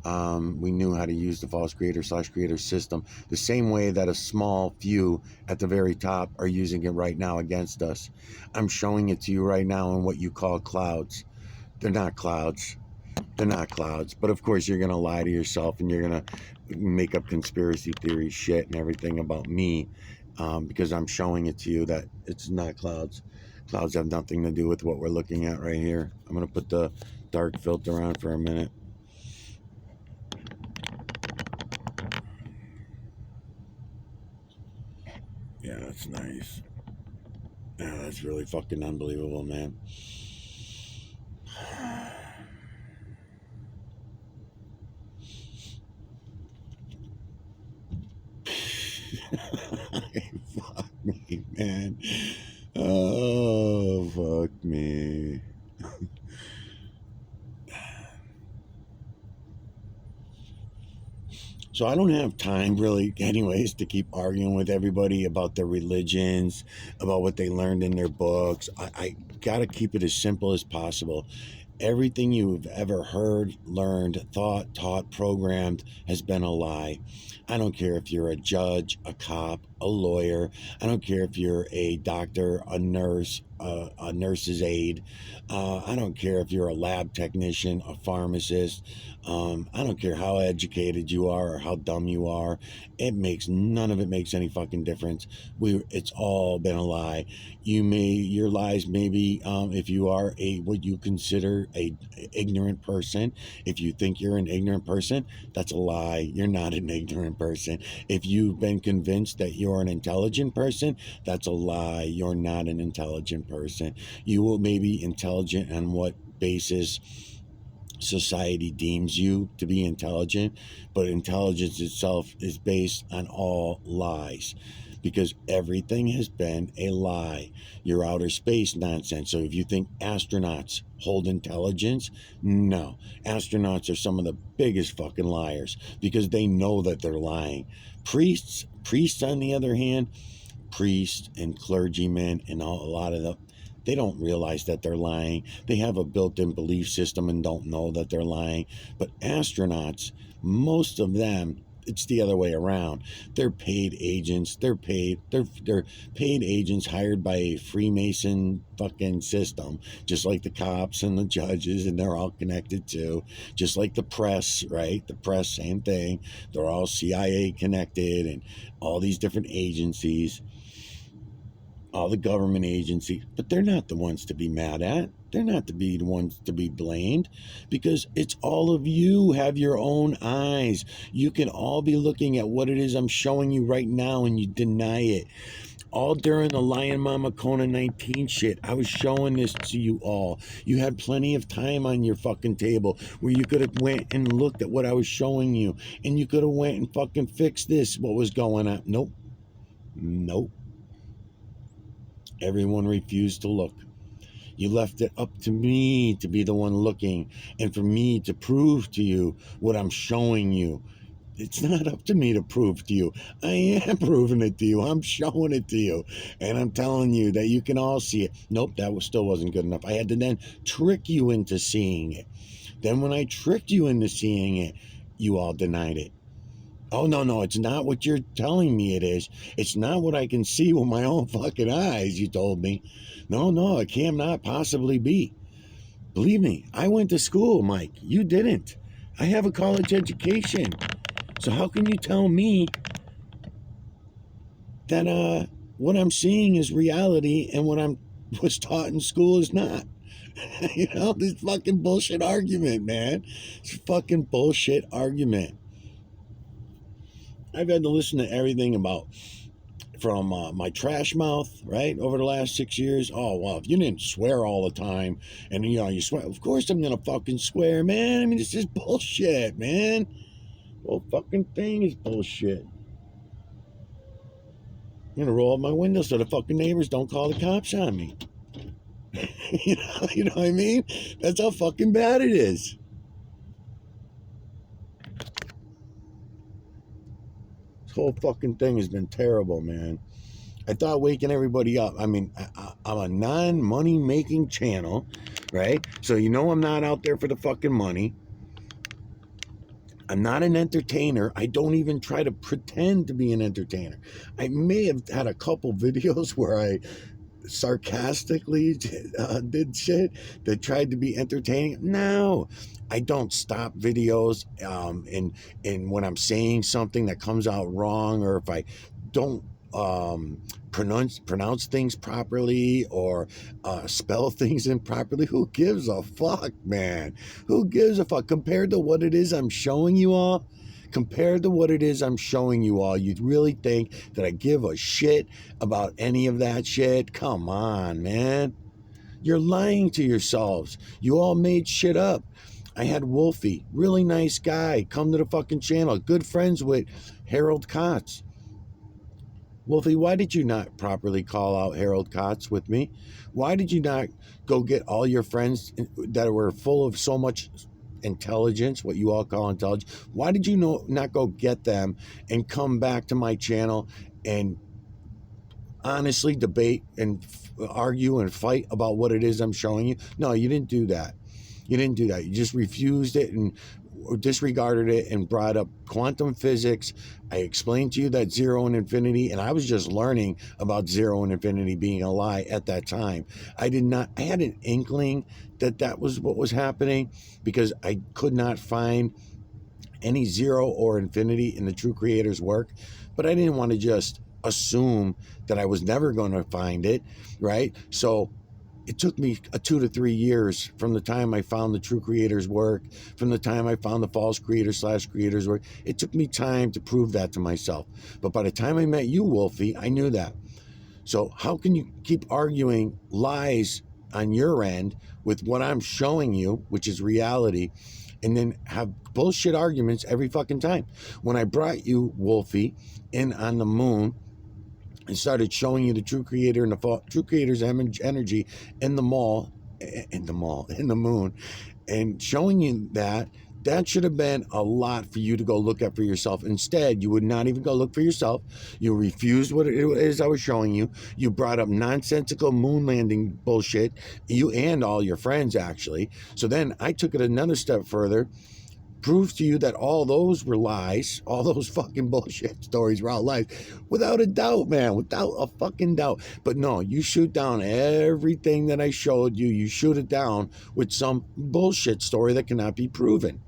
We knew how to use the false creator/creator system the same way that a small few at the very top are using it right now against us. I'm showing it to you right now in what you call clouds. They're not clouds. They're not clouds. But of course, you're going to lie to yourself and you're going to make up conspiracy theory shit and everything about me because I'm showing it to you that it's not clouds. Clouds have nothing to do with what we're looking at right here. I'm going to put the dark filter on for a minute. Yeah, that's nice. Yeah, that's really fucking unbelievable, man. Fuck me, man. Oh, fuck me. So I don't have time really, anyways, to keep arguing with everybody about their religions, about what they learned in their books. I got to keep it as simple as possible. Everything you've ever heard, learned, thought, taught, programmed has been a lie. I don't care if you're a judge, a cop, a lawyer. I don't care if you're a doctor, a nurse, a nurse's aide. I don't care if you're a lab technician, a pharmacist. I don't care how educated you are or how dumb you are. None of it makes any fucking difference. It's all been a lie. Your lies maybe if you are a what you consider a ignorant person. If you think you're an ignorant person, that's a lie. You're not an ignorant person. If you've been convinced that you're an intelligent person, that's a lie. You're not an intelligent person. You will maybe intelligent on what basis society deems you to be intelligent, but intelligence itself is based on all lies because everything has been a lie. Your outer space nonsense. So if you think astronauts hold intelligence, no. Astronauts are some of the biggest fucking liars because they know that they're lying. Priests on the other hand, priests and clergymen and a lot of the they don't realize that they're lying. They have a built-in belief system and don't know that they're lying. But astronauts, most of them, it's the other way around. They're paid agents. They're paid agents hired by a Freemason fucking system, just like the cops and the judges, and they're all connected too. Just like the press, right? The press, same thing. They're all CIA connected and all these different agencies, all the government agencies, but they're not the ones to be mad at. They're not to be the ones to be blamed because it's all of you have your own eyes. You can all be looking at what it is I'm showing you right now and you deny it. All during the Lion Mama Kona 19 shit, I was showing this to you all. You had plenty of time on your fucking table where you could have went and looked at what I was showing you and you could have went and fucking fixed this, what was going on. Nope. Nope. Everyone refused to look. You left it up to me to be the one looking and for me to prove to you what I'm showing you. It's not up to me to prove to you. I am proving it to you. I'm showing it to you. And I'm telling you that you can all see it. Nope, still wasn't good enough. I had to then trick you into seeing it. Then when I tricked you into seeing it, you all denied it. Oh, no, it's not what you're telling me it is. It's not what I can see with my own fucking eyes, you told me. No, it cannot possibly be. Believe me, I went to school, Mike. You didn't. I have a college education. So how can you tell me that what I'm seeing is reality and what I was taught in school is not? This fucking bullshit argument, man. It's a fucking bullshit argument. I've had to listen to everything from my trash mouth, right, over the last 6 years. Oh, well, if you didn't swear all the time and, you swear, of course I'm going to fucking swear, man. I mean, this is bullshit, man. The whole fucking thing is bullshit. I'm going to roll up my window so the fucking neighbors don't call the cops on me. You know what I mean? That's how fucking bad it is. This whole fucking thing has been terrible, man. I thought waking everybody up. I mean, I'm a non-money making channel, right? So I'm not out there for the fucking money. I'm not an entertainer. I don't even try to pretend to be an entertainer. I may have had a couple videos where I sarcastically did shit that tried to be entertaining. No, I don't stop videos and when I'm saying something that comes out wrong, or if I don't pronounce things properly or spell things improperly. Who gives a fuck, man? Who gives a fuck? Compared to what it is I'm showing you all, you'd really think that I give a shit about any of that shit? Come on, man. You're lying to yourselves. You all made shit up. I had Wolfie, really nice guy, come to the fucking channel, good friends with Harold Kotz. Wolfie, why did you not properly call out Harold Kotz with me? Why did you not go get all your friends that were full of so much intelligence, what you all call intelligence? Why did you not go get them and come back to my channel and honestly debate and argue and fight about what it is I'm showing you? No, you didn't do that. You didn't do that. You just refused it and disregarded it and brought up quantum physics. I explained to you that zero and infinity, and I was just learning about zero and infinity being a lie at that time. I had an inkling that that was what was happening because I could not find any zero or infinity in the true creator's work, but I didn't want to just assume that I was never going to find it, right? So it took me 2 to 3 years from the time I found the true creator's work, from the time I found the false creator / creator's work. It took me time to prove that to myself. But by the time I met you, Wolfie, I knew that. So how can you keep arguing lies on your end with what I'm showing you, which is reality, and then have bullshit arguments every fucking time? When I brought you, Wolfie, in on the moon and started showing you the true creator and the true creator's energy in the moon, and showing you that should have been a lot for you to go look at for yourself. Instead, you would not even go look for yourself. You refused what it is I was showing you. You brought up nonsensical moon landing bullshit, you and all your friends, actually. So then I took it another step further, proves to you that all those were lies, all those fucking bullshit stories were all lies, without a doubt, man, without a fucking doubt. But no, you shoot down everything that I showed you. You shoot it down with some bullshit story that cannot be proven.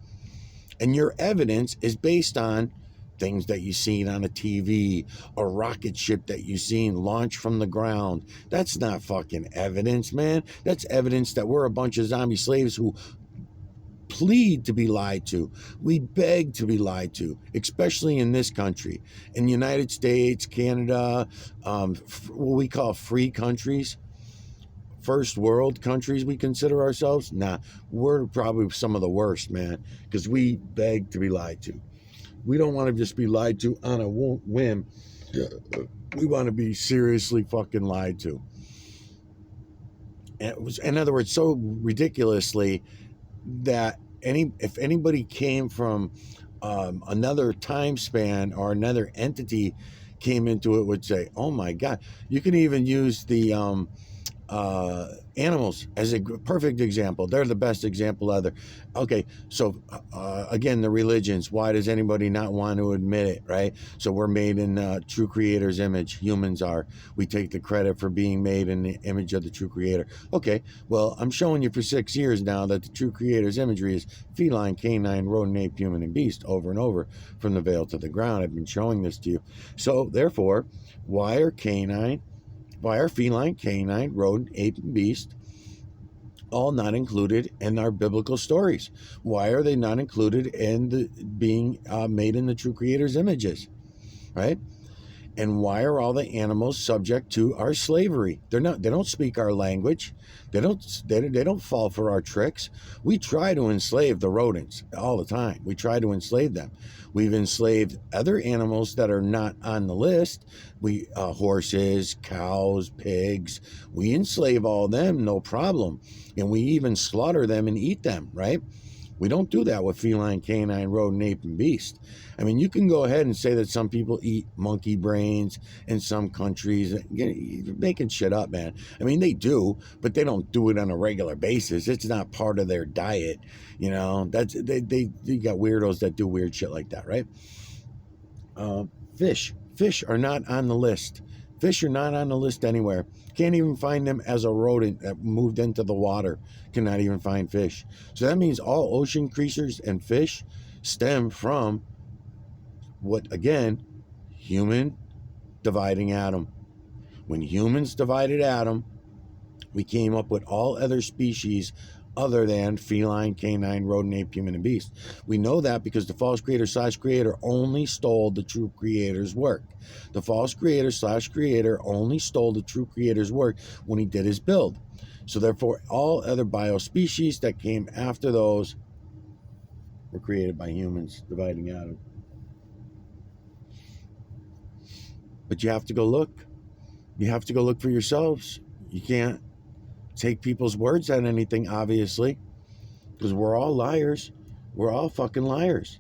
And your evidence is based on things that you've seen on a TV, a rocket ship that you've seen launch from the ground. That's not fucking evidence, man. That's evidence that we're a bunch of zombie slaves who plead to be lied to. We beg to be lied to, especially in this country. In the United States, Canada, what we call free countries, first world countries we consider ourselves. Nah, we're probably some of the worst, man, because we beg to be lied to. We don't want to just be lied to on a whim. We want to be seriously fucking lied to. And it was, in other words, so ridiculously that if anybody came from another time span or another entity came into it, would say, oh my God. You can even use the animals as a perfect example. They're the best example ever. Okay, so again, the religions. Why does anybody not want to admit it, right? So we're made in true creator's image. Humans are. We take the credit for being made in the image of the true creator. Okay, well, I'm showing you for 6 years now that the true creator's imagery is feline, canine, rodent, ape, human, and beast, over and over, from the veil to the ground. I've been showing this to you. So therefore, why are feline, canine, rodent, ape, and beast all not included in our biblical stories? Why are they not included in the being made in the true creator's images, right? And why are all the animals subject to our slavery? They don't speak our language. They don't fall for our tricks. We try to enslave the rodents all the time. We try to enslave them. We've enslaved other animals that are not on the list. We horses, cows, pigs. We enslave all of them, no problem. And we even slaughter them and eat them, right? We don't do that with feline, canine, rodent, ape, and beast. I mean, you can go ahead and say that some people eat monkey brains in some countries. You're making shit up, man. I mean, they do, but they don't do it on a regular basis. It's not part of their diet. You know, that's you got weirdos that do weird shit like that, right? Fish are not on the list. Fish are not on the list anywhere. Can't even find them as a rodent that moved into the water. Cannot even find fish. So that means all ocean creatures and fish stem from what, again, human dividing atom. When humans divided atom, we came up with all other species other than feline, canine, rodent, ape, human, and beast. We know that because the false creator / creator only stole the true creator's work. The false creator / creator only stole the true creator's work when he did his build. So therefore, all other biospecies that came after those were created by humans dividing atom. But you have to go look. You have to go look for yourselves. You can't take people's words on anything, obviously, because we're all liars. We're all fucking liars.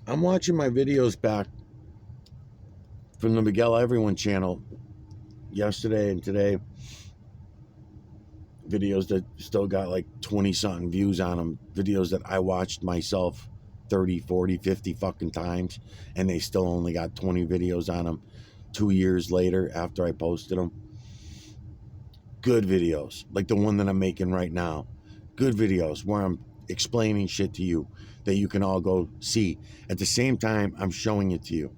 I'm watching my videos back from the Miguel Everyone channel yesterday and today. Videos that still got like 20 something views on them. Videos that I watched myself 30, 40, 50 fucking times, and they still only got 20 videos on them 2 years later after I posted them. Good videos, like the one that I'm making right now. Good videos where I'm explaining shit to you that you can all go see. At the same time, I'm showing it to you.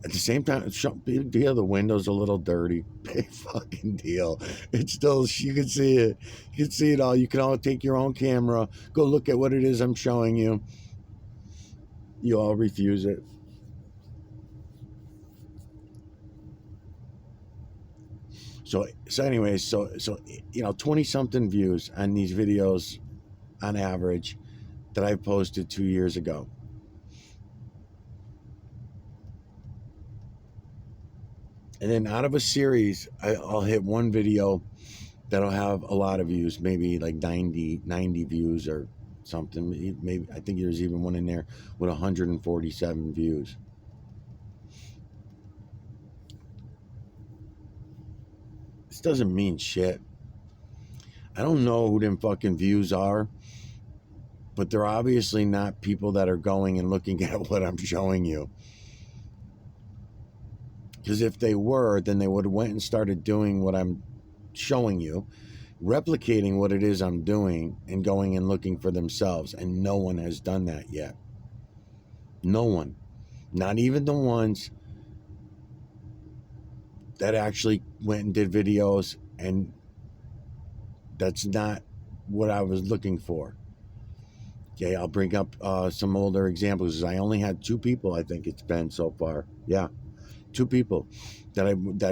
At the same time, big deal, the window's a little dirty. Big fucking deal. It's still, you can see it. You can see it all. You can all take your own camera. Go look at what it is I'm showing you. You all refuse it. So anyways, so 20-something views on these videos on average that I posted 2 years ago. And then out of a series, I'll hit one video that'll have a lot of views, maybe like 90 views or something. Maybe I think there's even one in there with 147 views. This doesn't mean shit. I don't know who them fucking views are, but they're obviously not people that are going and looking at what I'm showing you. Because if they were, then they would have went and started doing what I'm showing you, replicating what it is I'm doing, and going and looking for themselves. And no one has done that yet. No one. Not even the ones that actually went and did videos, and that's not what I was looking for. Okay, I'll bring up some older examples. I only had 2 people, I think it's been so far. Yeah. 2 people that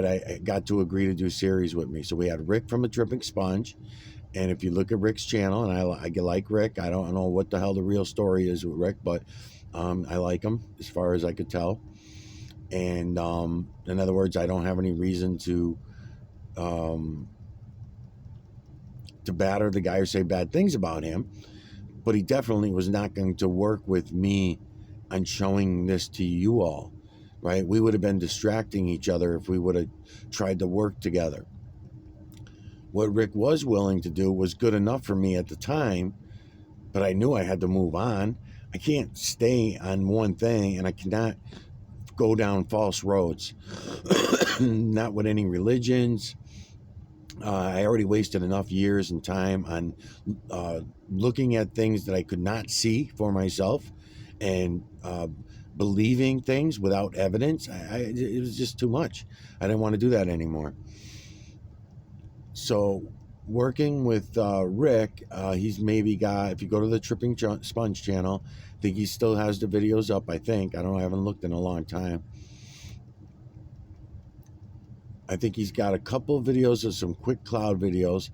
I got to agree to do series with me. So we had Rick from The Dripping Sponge, and if you look at Rick's channel, and I like Rick, I don't know what the hell the real story is with Rick, but I like him as far as I could tell. And in other words, I don't have any reason to batter the guy or say bad things about him, but he definitely was not going to work with me on showing this to you all. Right? We would have been distracting each other if we would have tried to work together. What Rick was willing to do was good enough for me at the time, but I knew I had to move on. I can't stay on one thing, and I cannot go down false roads. Not with any religions. I already wasted enough years and time on looking at things that I could not see for myself, and believing things without evidence. It was just too much. I didn't want to do that anymore. So working with Rick, he's maybe got, if you go to the Dripping Sponge channel, I think he still has the videos up, I think. I don't know, I haven't looked in a long time. I think he's got a couple of videos of some quick cloud videos.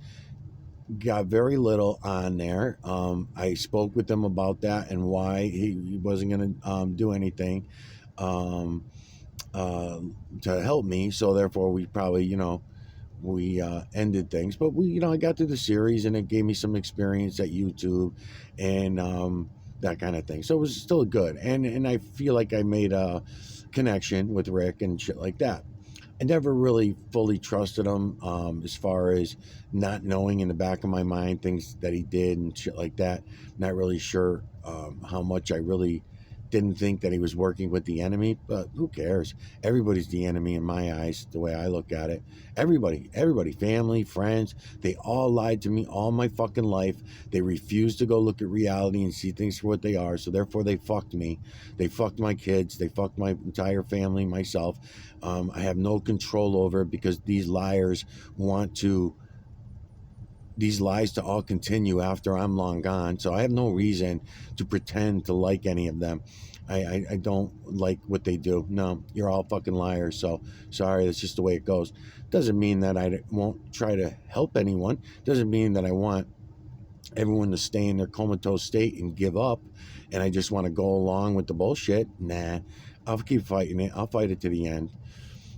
Got very little on there. I spoke with him about that and why he wasn't going to do anything to help me. So therefore, we probably, we ended things. But I got through the series, and it gave me some experience at YouTube and that kind of thing. So it was still good. And I feel like I made a connection with Rick and shit like that. I never really fully trusted him as far as not knowing in the back of my mind things that he did and shit like that. Not really sure how much I really didn't think that he was working with the enemy, but who cares? Everybody's the enemy in my eyes, the way I look at it. Everybody, family, friends, they all lied to me all my fucking life. They refused to go look at reality and see things for what they are, so therefore they fucked me. They fucked my kids. They fucked my entire family, myself. I have no control over it because these liars want to these lies to all continue after I'm long gone. So I have no reason to pretend to like any of them. I don't like what they do. No, you're all fucking liars. So sorry, that's just the way it goes. Doesn't mean that I won't try to help anyone. Doesn't mean that I want everyone to stay in their comatose state and give up, and I just want to go along with the bullshit. Nah, I'll keep fighting it. I'll fight it to the end.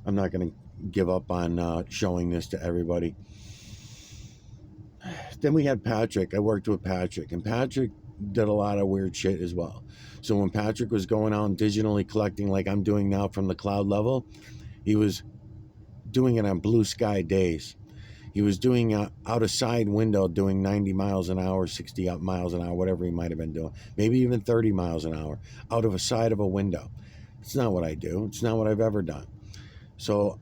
I'm not going to give up on showing this to everybody. Then we had Patrick. I worked with Patrick, and Patrick did a lot of weird shit as well. So when Patrick was going out and digitally collecting like I'm doing now from the cloud level, he was doing it on blue sky days. He was doing out a side window, doing 90 miles an hour, 60 miles an hour, whatever he might have been doing, maybe even 30 miles an hour, out of a side of a window. It's not what I do. It's not what I've ever done. So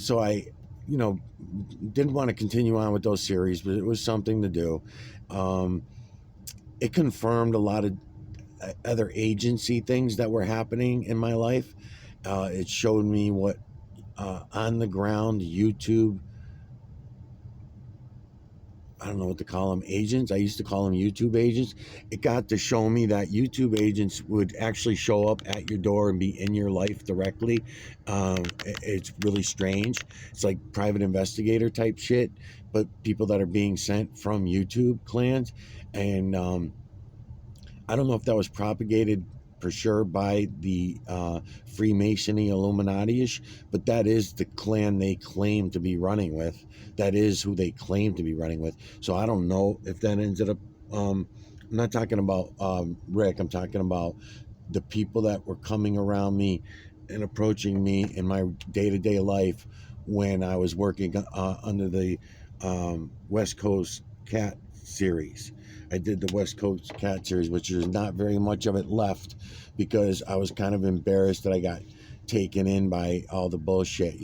I, didn't want to continue on with those series, but it was something to do. It confirmed a lot of other agency things that were happening in my life. It showed me what on the ground YouTube, I don't know what to call them, agents. I used to call them YouTube agents. It got to show me that YouTube agents would actually show up at your door and be in your life directly. It's really strange. It's like private investigator type shit, but people that are being sent from YouTube clans. And I don't know if that was propagated for sure by the Freemasonry Illuminati-ish, but that is the clan they claim to be running with. That is who they claim to be running with. So I don't know if that ended up, I'm not talking about Rick, I'm talking about the people that were coming around me and approaching me in my day-to-day life when I was working under the West Coast Cat series. I did the West Coast Cat series, which there's not very much of it left because I was kind of embarrassed that I got taken in by all the bullshit,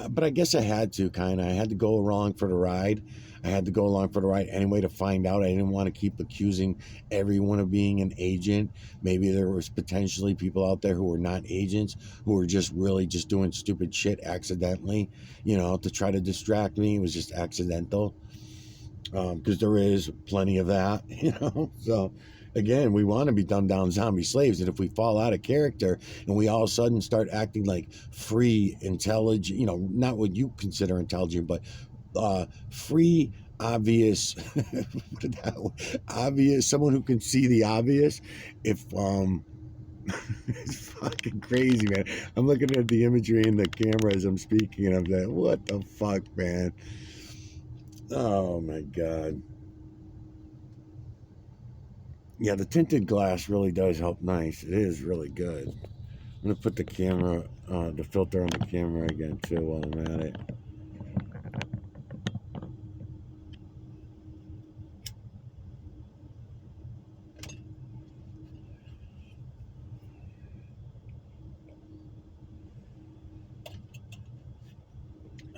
But I guess I had to I had to go along for the ride. I had to go along for the ride anyway to find out. I didn't want to keep accusing everyone of being an agent. Maybe there was potentially people out there who were not agents, who were just really just doing stupid shit accidentally, to try to distract me. It was just accidental. Because there is plenty of that, So, again, we want to be dumbed down zombie slaves, and if we fall out of character and we all of a sudden start acting like free, intelligent, not what you consider intelligent, but free, obvious, obvious, someone who can see the obvious. If it's fucking crazy, man. I'm looking at the imagery in the camera as I'm speaking, and I'm like, what the fuck, man? Oh my God. Yeah, the tinted glass really does help nice. It is really good. I'm going to put the camera, the filter on the camera again too while I'm at it.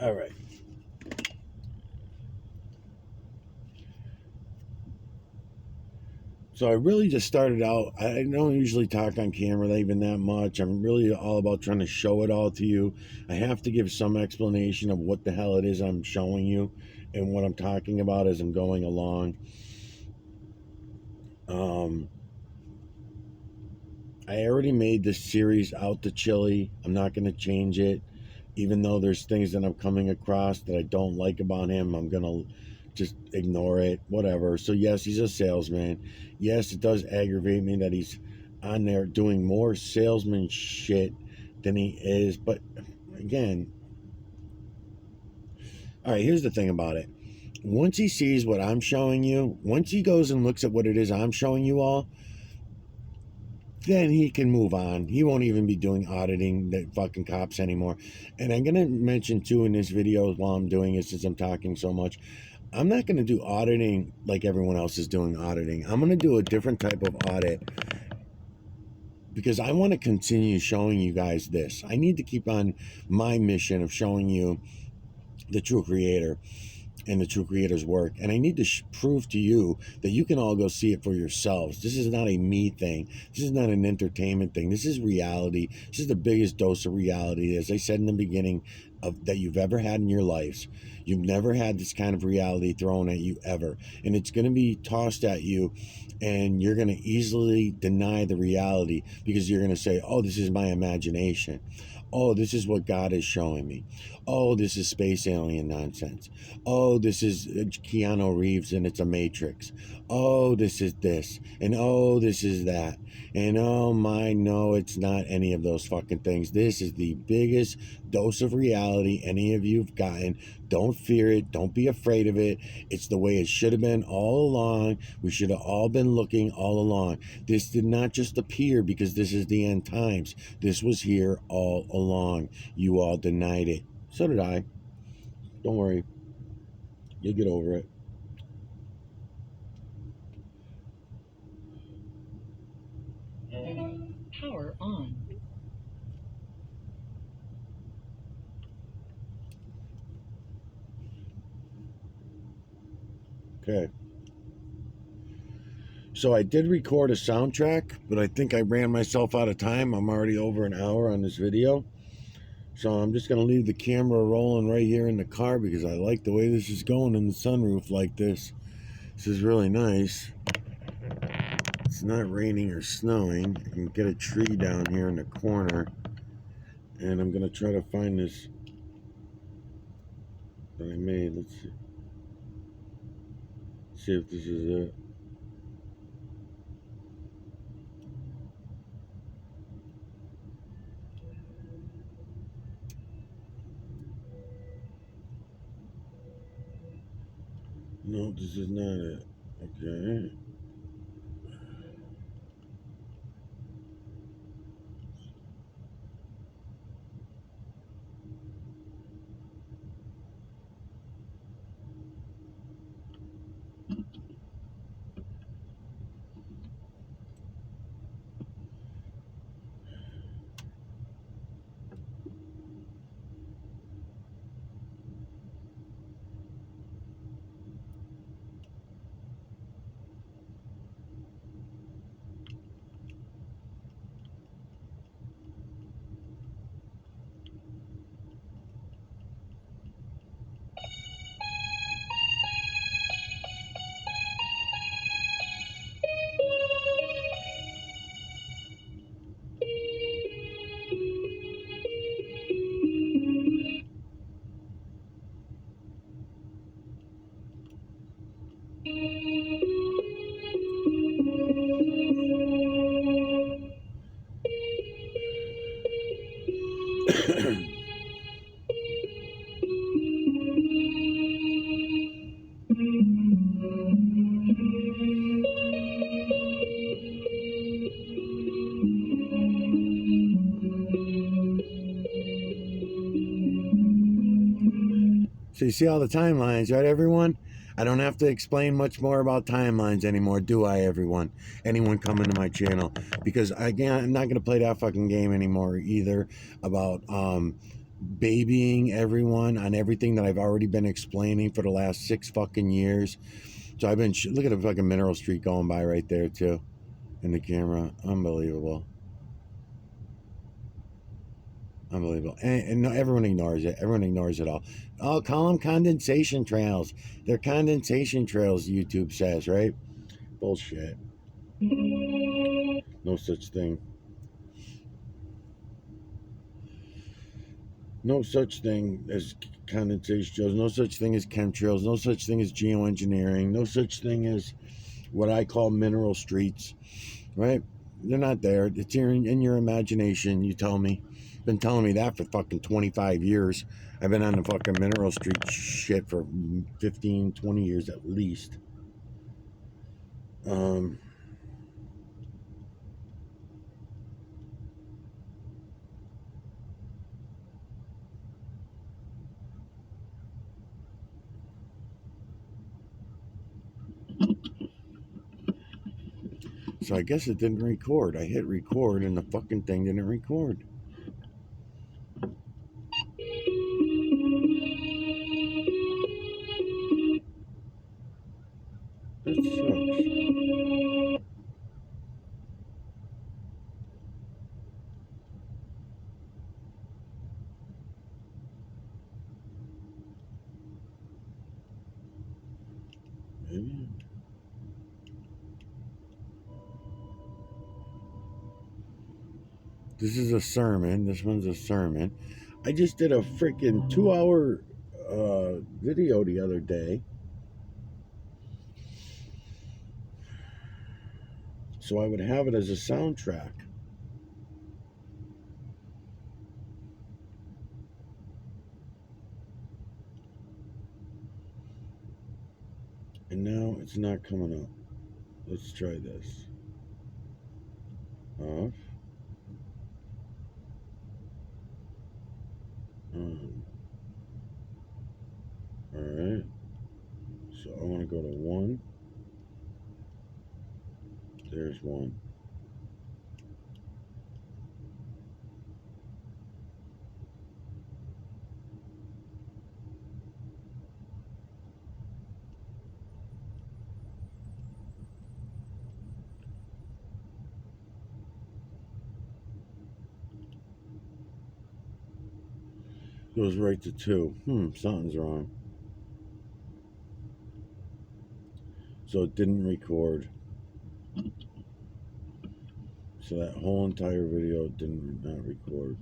All right. So I really just started out, I don't usually talk on camera even that much. I'm really all about trying to show it all to you. I have to give some explanation of what the hell it is I'm showing you and what I'm talking about as I'm going along. I already made this series out to Chili. I'm not going to change it. Even though there's things that I'm coming across that I don't like about him, I'm going to just ignore it, whatever. So yes, he's a salesman. Yes, it does aggravate me that he's on there doing more salesman shit than he is. But again, all right, here's the thing about it. Once he sees what I'm showing you, once he goes and looks at what it is I'm showing you all, then he can move on. He won't even be doing auditing the fucking cops anymore. And I'm going to mention too in this video while I'm doing it, since I'm talking so much, I'm not going to do auditing like everyone else is doing auditing. I'm going to do a different type of audit because I want to continue showing you guys this. I need to keep on my mission of showing you the true creator. in the true creator's work. And I need to prove to you that you can all go see it for yourselves. This is not a me thing. This is not an entertainment thing. This is reality. This is the biggest dose of reality, as I said in the beginning, of that you've ever had in your lives. You've never had this kind of reality thrown at you ever. And it's going to be tossed at you, and you're going to easily deny the reality because you're going to say, oh, this is my imagination. Oh, this is what God is showing me. Oh, this is space alien nonsense. Oh, this is Keanu Reeves and it's a Matrix. Oh, this is this. And oh, this is that. And oh my, no, it's not any of those fucking things. This is the biggest dose of reality any of you have gotten. Don't fear it. Don't be afraid of it. It's the way it should have been all along. We should have all been looking all along. This did not just appear because this is the end times. This was here all along. You all denied it. So did I. Don't worry. You'll get over it. Power on. Okay. So I did record a soundtrack, but I think I ran myself out of time. I'm already over an hour on this video. So I'm just going to leave the camera rolling right here in the car because I like the way this is going in the sunroof like this. This is really nice. It's not raining or snowing. I can get a tree down here in the corner. And I'm going to try to find this that I made. Let's see. See if this is it. No, this is not it. Okay. So you see all the timelines, right, everyone? I don't have to explain much more about timelines anymore, do I, everyone? Anyone coming to my channel? Because, again, I'm not going to play that fucking game anymore either about babying everyone on everything that I've already been explaining for the last 6 fucking years. So I've been, look at the fucking Mineral Street going by right there, too, in the camera. Unbelievable. Unbelievable. And no, everyone ignores it. Everyone ignores it all. Oh, call them condensation trails. They're condensation trails, YouTube says, right? Bullshit. No such thing. No such thing as condensation trails. No such thing as chemtrails. No such thing as geoengineering. No such thing as what I call mineral streets, right? They're not there. It's in your imagination, you tell me. Been telling me that for fucking 25 years. I've been on the fucking Mineral Street shit for 15, 20 years at least. So I guess it didn't record. I hit record and the fucking thing didn't record. That sucks. Maybe. This is a sermon. This one's a sermon. I just did a freaking 2-hour video the other day. So I would have it as a soundtrack. And now it's not coming up. Let's try this. Off. On. Alright. So I want to go to 1. There's 1. Goes right to 2. Something's wrong. So it didn't record. So that whole entire video did not record.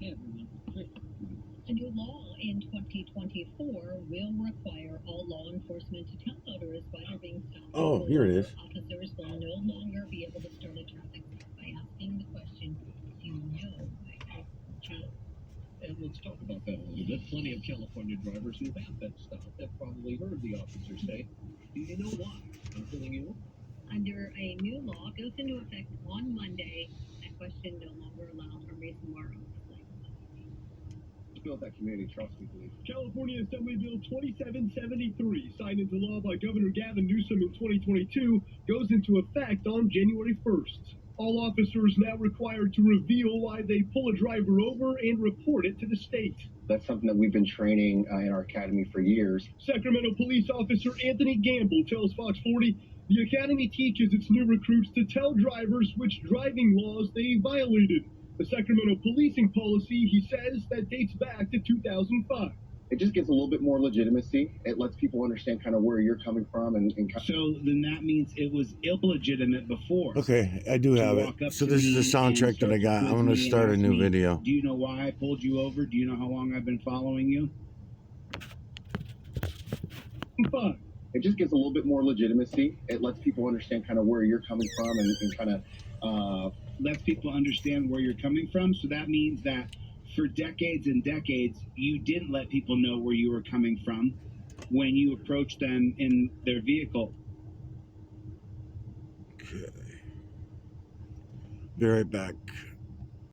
A new law in 2024 will require all law enforcement to tell motorists why they're being stopped. Oh, here it is. Officers will no longer be able to start a traffic stop by asking the question, do you know why I pulled you over? And let's talk about that a little bit. Plenty of California drivers who have been stopped have probably heard the officer say, do you know why I'm pulling you over? Under a new law goes into effect on Monday, that question no longer allowed a reason why Build that community trust, we believe. California Assembly Bill 2773, signed into law by Governor Gavin Newsom in 2022, goes into effect on January 1st. All officers now required to reveal why they pull a driver over and report it to the state. That's something that we've been training in our academy for years. Sacramento police officer Anthony Gamble tells Fox 40 the academy teaches its new recruits to tell drivers which driving laws they violated. The Sacramento policing policy, he says, that dates back to 2005. It just gives a little bit more legitimacy. It lets people understand kind of where you're coming from. So then that means it was illegitimate before. Okay, I do have it. So this is the soundtrack that I got. I'm going to start a new video. Do you know why I pulled you over? Do you know how long I've been following you? It just gives a little bit more legitimacy. It lets people understand kind of where you're coming from and kind of... lets people understand where you're coming from. So that means that for decades and decades, you didn't let people know where you were coming from when you approached them in their vehicle. Okay. Be right back.